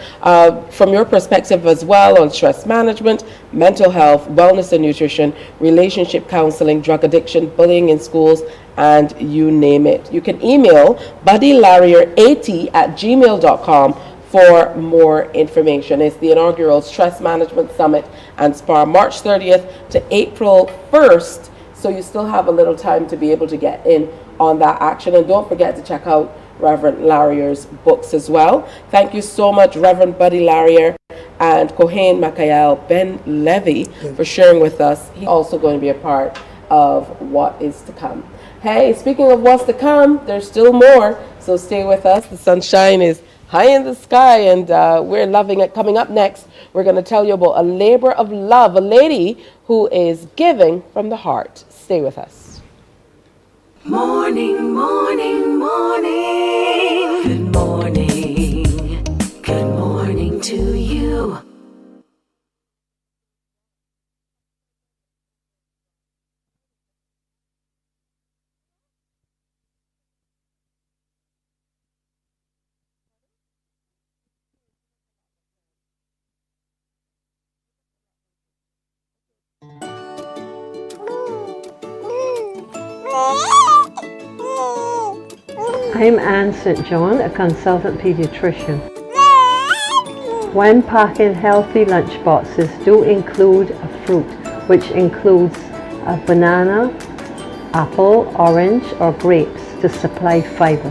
from your perspective as well on stress management, mental health, wellness and nutrition, relationship counseling, drug addiction, bullying in schools, and you name it. You can email buddylarrier80@gmail.com for more information. It's the inaugural Stress Management Summit and Spa, March 30th to April 1st. So you still have a little time to be able to get in on that action. And don't forget to check out Reverend Larrier's books as well. Thank you so much, Reverend Buddy Larrier and Kohen Makael Ben Levy, for sharing with us. He's also going to be a part of what is to come. Hey, speaking of what's to come, there's still more, so stay with us. The sunshine is high in the sky, and we're loving it. Coming up next, we're going to tell you about a labor of love, a lady who is giving from the heart. Stay with us. Morning, morning, morning. Good morning. Good morning to you. I'm Anne St. John, a consultant pediatrician. When packing healthy lunch boxes, do include a fruit, which includes a banana, apple, orange, or grapes to supply fiber.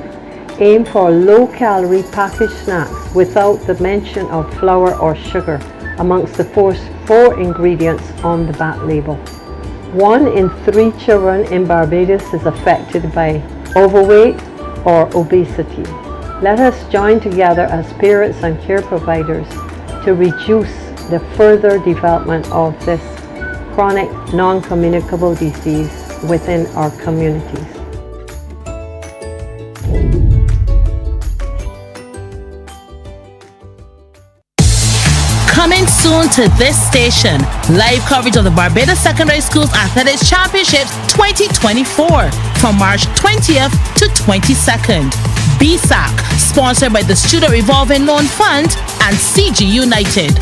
Aim for low-calorie packaged snacks without the mention of flour or sugar amongst the four ingredients on the back label. 1 in 3 children in Barbados is affected by overweight or obesity. Let us join together as parents and care providers to reduce the further development of this chronic non-communicable disease within our communities. Coming soon to this station, live coverage of the Barbados Secondary Schools Athletics Championships 2024 from March 20th to 22nd. BSAC, sponsored by the Student Revolving Loan Fund and CG United.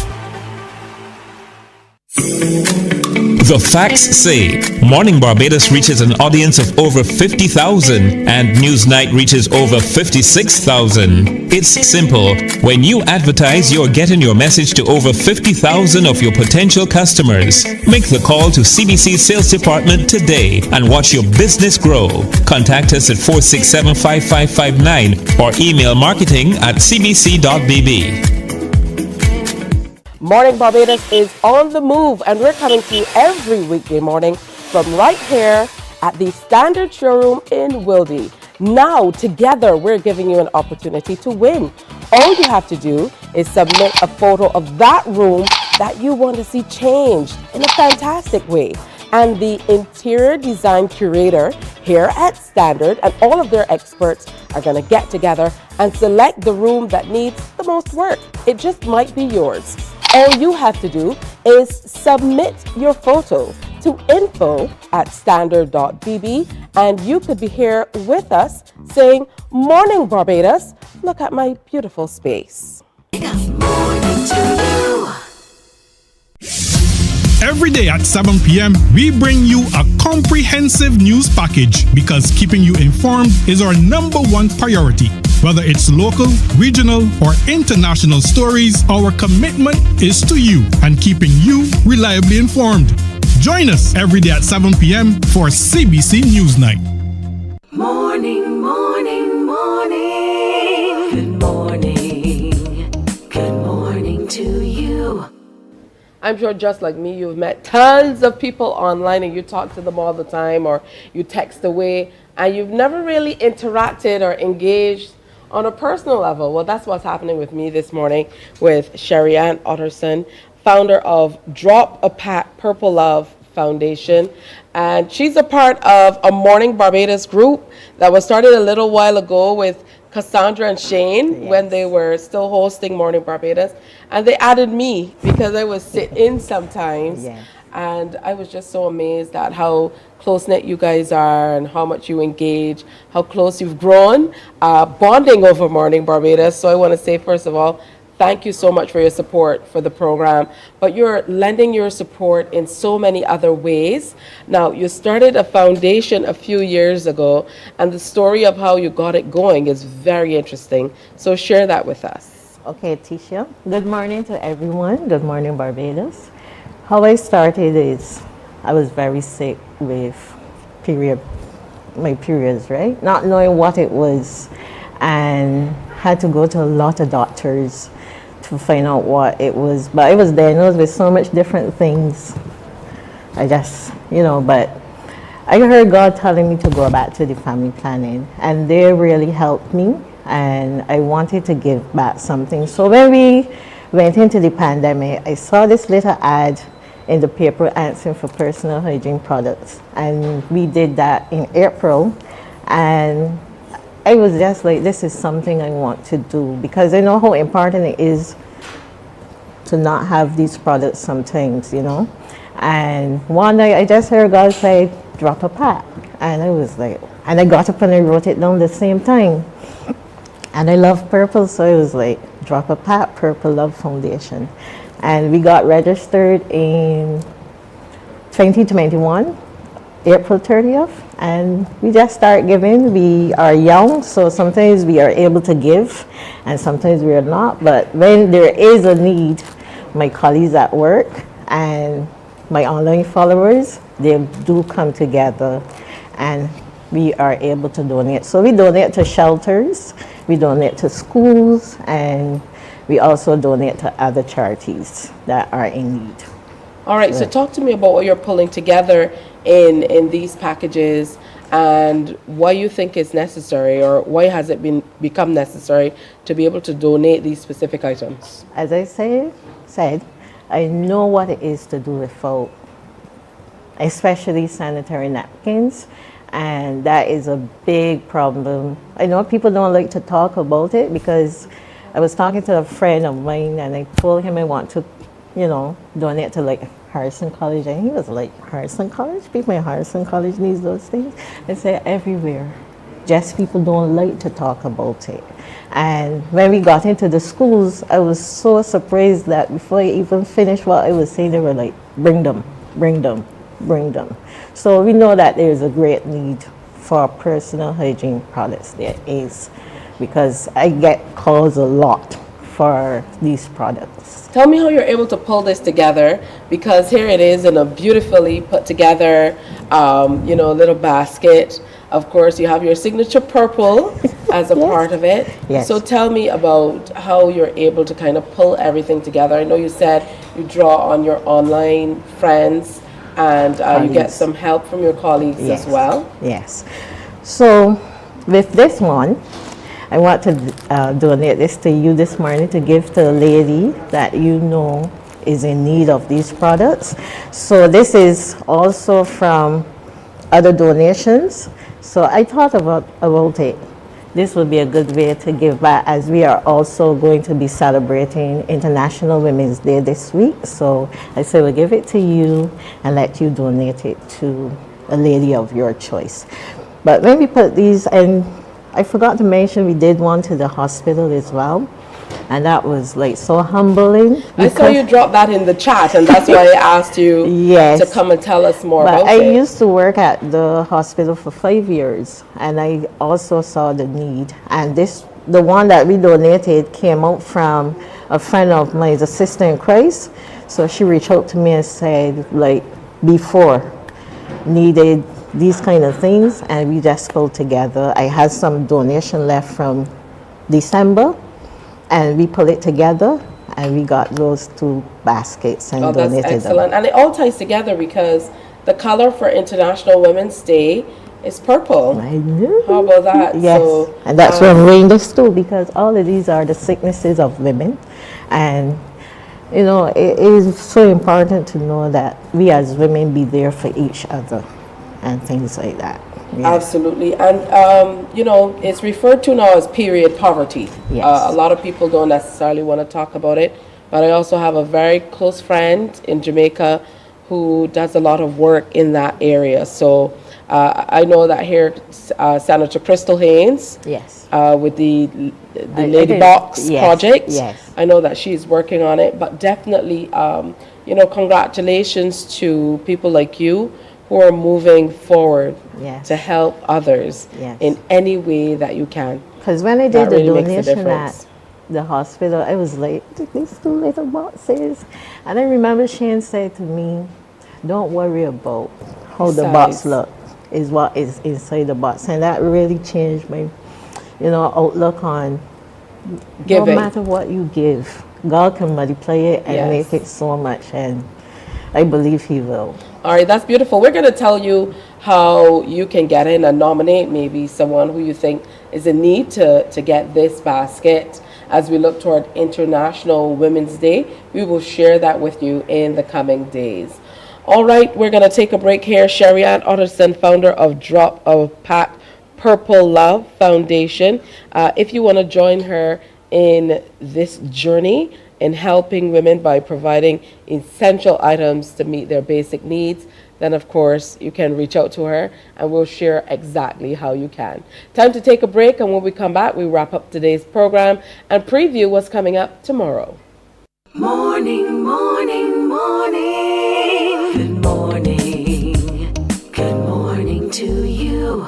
The facts say Morning Barbados reaches an audience of over 50,000 and Newsnight reaches over 56,000. It's simple. When you advertise, you're getting your message to over 50,000 of your potential customers. Make the call to CBC Sales Department today and watch your business grow. Contact us at 467-5559 or email marketing@cbc.bb. Morning Barbados is on the move, and we're coming to you every weekday morning from right here at the Standard Showroom in Wildey. Now, together, we're giving you an opportunity to win. All you have to do is submit a photo of that room that you want to see changed in a fantastic way. And the interior design curator here at Standard and all of their experts are going to get together and select the room that needs the most work. It just might be yours. All you have to do is submit your photo to info@standard.bb, and you could be here with us saying, "Morning Barbados, look at my beautiful space." Every day at 7 p.m., we bring you a comprehensive news package because keeping you informed is our #1 priority. Whether it's local, regional, or international stories, our commitment is to you and keeping you reliably informed. Join us every day at 7 p.m. for CBC Newsnight. Morning, morning, morning. Good morning. Good morning to I'm sure just like me, you've met tons of people online and you talk to them all the time or you text away and you've never really interacted or engaged on a personal level. Well, that's what's happening with me this morning with Sherry Ann Utterson, founder of Drop a Pat Purple Love Foundation. And she's a part of a Morning Barbados group that was started a little while ago with Cassandra and Shane when they were still hosting Morning Barbados. And they added me because I was sit in sometimes. And I was just so amazed at how close-knit you guys are and how much you engage, how close you've grown, bonding over Morning Barbados. So I want to say, first of all, thank you so much for your support for the program, but you're lending your support in so many other ways. Now, you started a foundation a few years ago, and the story of how you got it going is very interesting. So share that with us. Okay, Tisha. Good morning to everyone. Good morning, Barbados. How I started is I was very sick with my periods, right? Not knowing what it was, and had to go to a lot of doctors to find out what it was. But I was diagnosed with so much different things. I just, but I heard God telling me to go back to the family planning, and they really helped me, and I wanted to give back something. So when we went into the pandemic, I saw this little ad in the paper asking for personal hygiene products, and we did that in April, and I was just like, this is something I want to do because I know how important it is to not have these products sometimes, And one night I just heard God say, drop a pat. And I was like, and I got up and I wrote it down the same time. And I love purple, so I was like, drop a pat, Purple Love Foundation. And we got registered in 2021, April 30th. And we just start giving. We are young, so sometimes we are able to give and sometimes we are not. But when there is a need, my colleagues at work and my online followers, they do come together and we are able to donate. So we donate to shelters, we donate to schools, and we also donate to other charities that are in need. All right, so talk to me about what you're pulling together in these packages and why you think it's necessary, or why has it become necessary to be able to donate these specific items? As I said, I know what it is to do without, especially sanitary napkins, and that is a big problem. I know people don't like to talk about it because I was talking to a friend of mine and I told him I want to, donate to like Harrison College, and he was like, Harrison College? People in Harrison College needs those things? I said, everywhere. Just people don't like to talk about it. And when we got into the schools, I was so surprised that before I even finished what I was saying, they were like, bring them, bring them, bring them. So we know that there's a great need for personal hygiene products. There is, because I get calls a lot for these products. Tell me how you're able to pull this together, because here it is in a beautifully put together, little basket. Of course, you have your signature purple as a part of it. Yes. So tell me about how you're able to kind of pull everything together. I know you said you draw on your online friends and you get some help from your colleagues as well. Yes. So with this one, I want to donate this to you this morning to give to a lady that you know is in need of these products. So this is also from other donations. So I thought about it. This would be a good way to give back, as we are also going to be celebrating International Women's Day this week. So I said we'll give it to you and let you donate it to a lady of your choice. But when we put these, and I forgot to mention we did one to the hospital as well. And that was like so humbling. I saw you drop that in the chat, and that's why I asked you to come and tell us more about it. I used to work at the hospital for 5 years, and I also saw the need. And the one that we donated came out from a friend of mine, a sister in Christ. So she reached out to me and said, like, before needed these kind of things, and we just pulled together. I had some donation left from December, and we pull it together and we got those 2 baskets and That's donated excellent. them. And it all ties together because the color for International Women's Day is purple. I know. How about that? Yes, So, and that's from Rangers too, because all of these are the sicknesses of women, and you know, it is so important to know that we as women be there for each other and things like that. Yeah. Absolutely. And, you know, it's referred to now as period poverty. Yes. A lot of people don't necessarily want to talk about it, but I also have a very close friend in Jamaica who does a lot of work in that area. So I know that here, Senator Crystal Haynes, yes, with the Lady Box project, yes, I know that she's working on it, but definitely, you know, congratulations to people like you who are moving forward yes, to help others yes, in any way that you can. Because when I did That the really makes a donation difference. at the hospital, I was like, these 2 little boxes. And I remember Shane said to me, don't worry about how the box Size. looks, is what is inside the box. And that really changed my, you know, outlook on Giving. no matter what you give, God can multiply it and Yes. make it so much. And I believe He will. All right, that's beautiful. We're going to tell you how you can get in and nominate maybe someone who you think is in need to get this basket. As we look toward International Women's Day, we will share that with you in the coming days. All right, we're going to take a break here. Sherry Ann Otterson, founder of Drop of Pat Purple Love Foundation. If you want to join her in this journey in helping women by providing essential items to meet their basic needs, then of course you can reach out to her and we'll share exactly how you can. Time to take a break, and when we come back, we wrap up today's program and preview what's coming up tomorrow. Morning, morning, morning. Good morning. Good morning to you.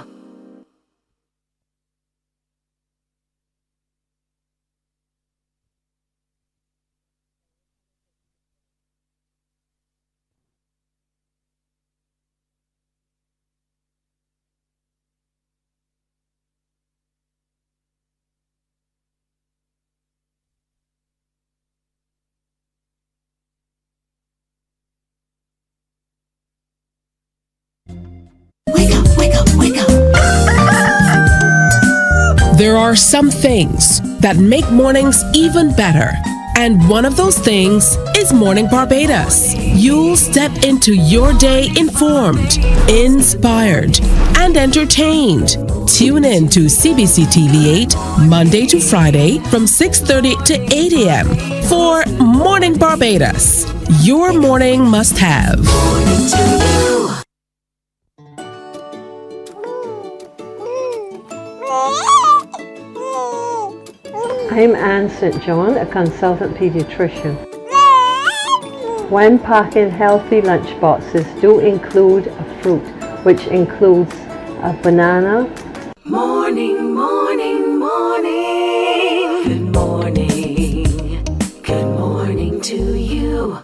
Wake up, wake up, wake up. There are some things that make mornings even better. And one of those things is Morning Barbados. You'll step into your day informed, inspired, and entertained. Tune in to CBC TV 8 Monday to Friday from 6:30 to 8 a.m. for Morning Barbados. Your morning must have. Morning to you. I'm Anne St. John, a consultant pediatrician. When packing healthy lunch boxes, do include a fruit, which includes a banana. Morning, morning, morning. Good morning. Good morning to you.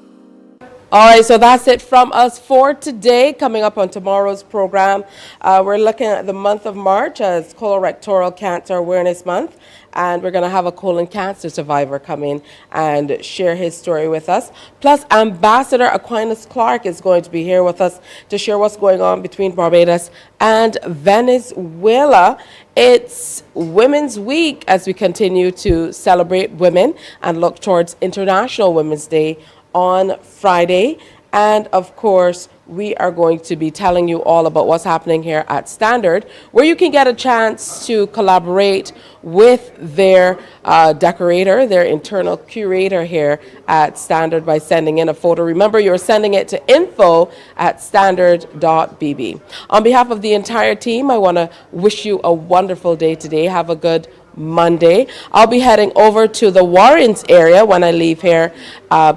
All right, so that's it from us for today. Coming up on tomorrow's program, we're looking at the month of March as Colorectal Cancer Awareness Month, and we're going to have a colon cancer survivor come in and share his story with us. Plus, Ambassador Aquinas Clark is going to be here with us to share what's going on between Barbados and Venezuela. It's Women's Week as we continue to celebrate women and look towards International Women's Day on Friday. And of course, we are going to be telling you all about what's happening here at Standard, where you can get a chance to collaborate with their decorator, their internal curator here at Standard by sending in a photo. Remember, you're sending it to info@standard.bb. On behalf of the entire team, I want to wish you a wonderful day today. Have a good Monday. I'll be heading over to the Warrens area when I leave here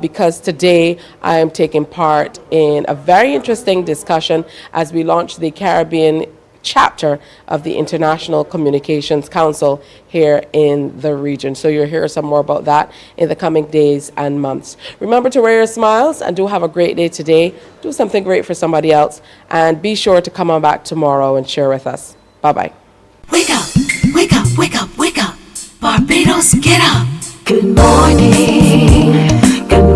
because today I am taking part in a very interesting discussion as we launch the Caribbean chapter of the International Communications Council here in the region. So you'll hear some more about that in the coming days and months. Remember to wear your smiles and do have a great day today. Do something great for somebody else, and be sure to come on back tomorrow and share with us. Bye-bye. Wake up, wake up, wake up, wake up. Barbados, get up. Good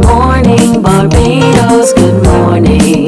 morning, Barbados, good morning.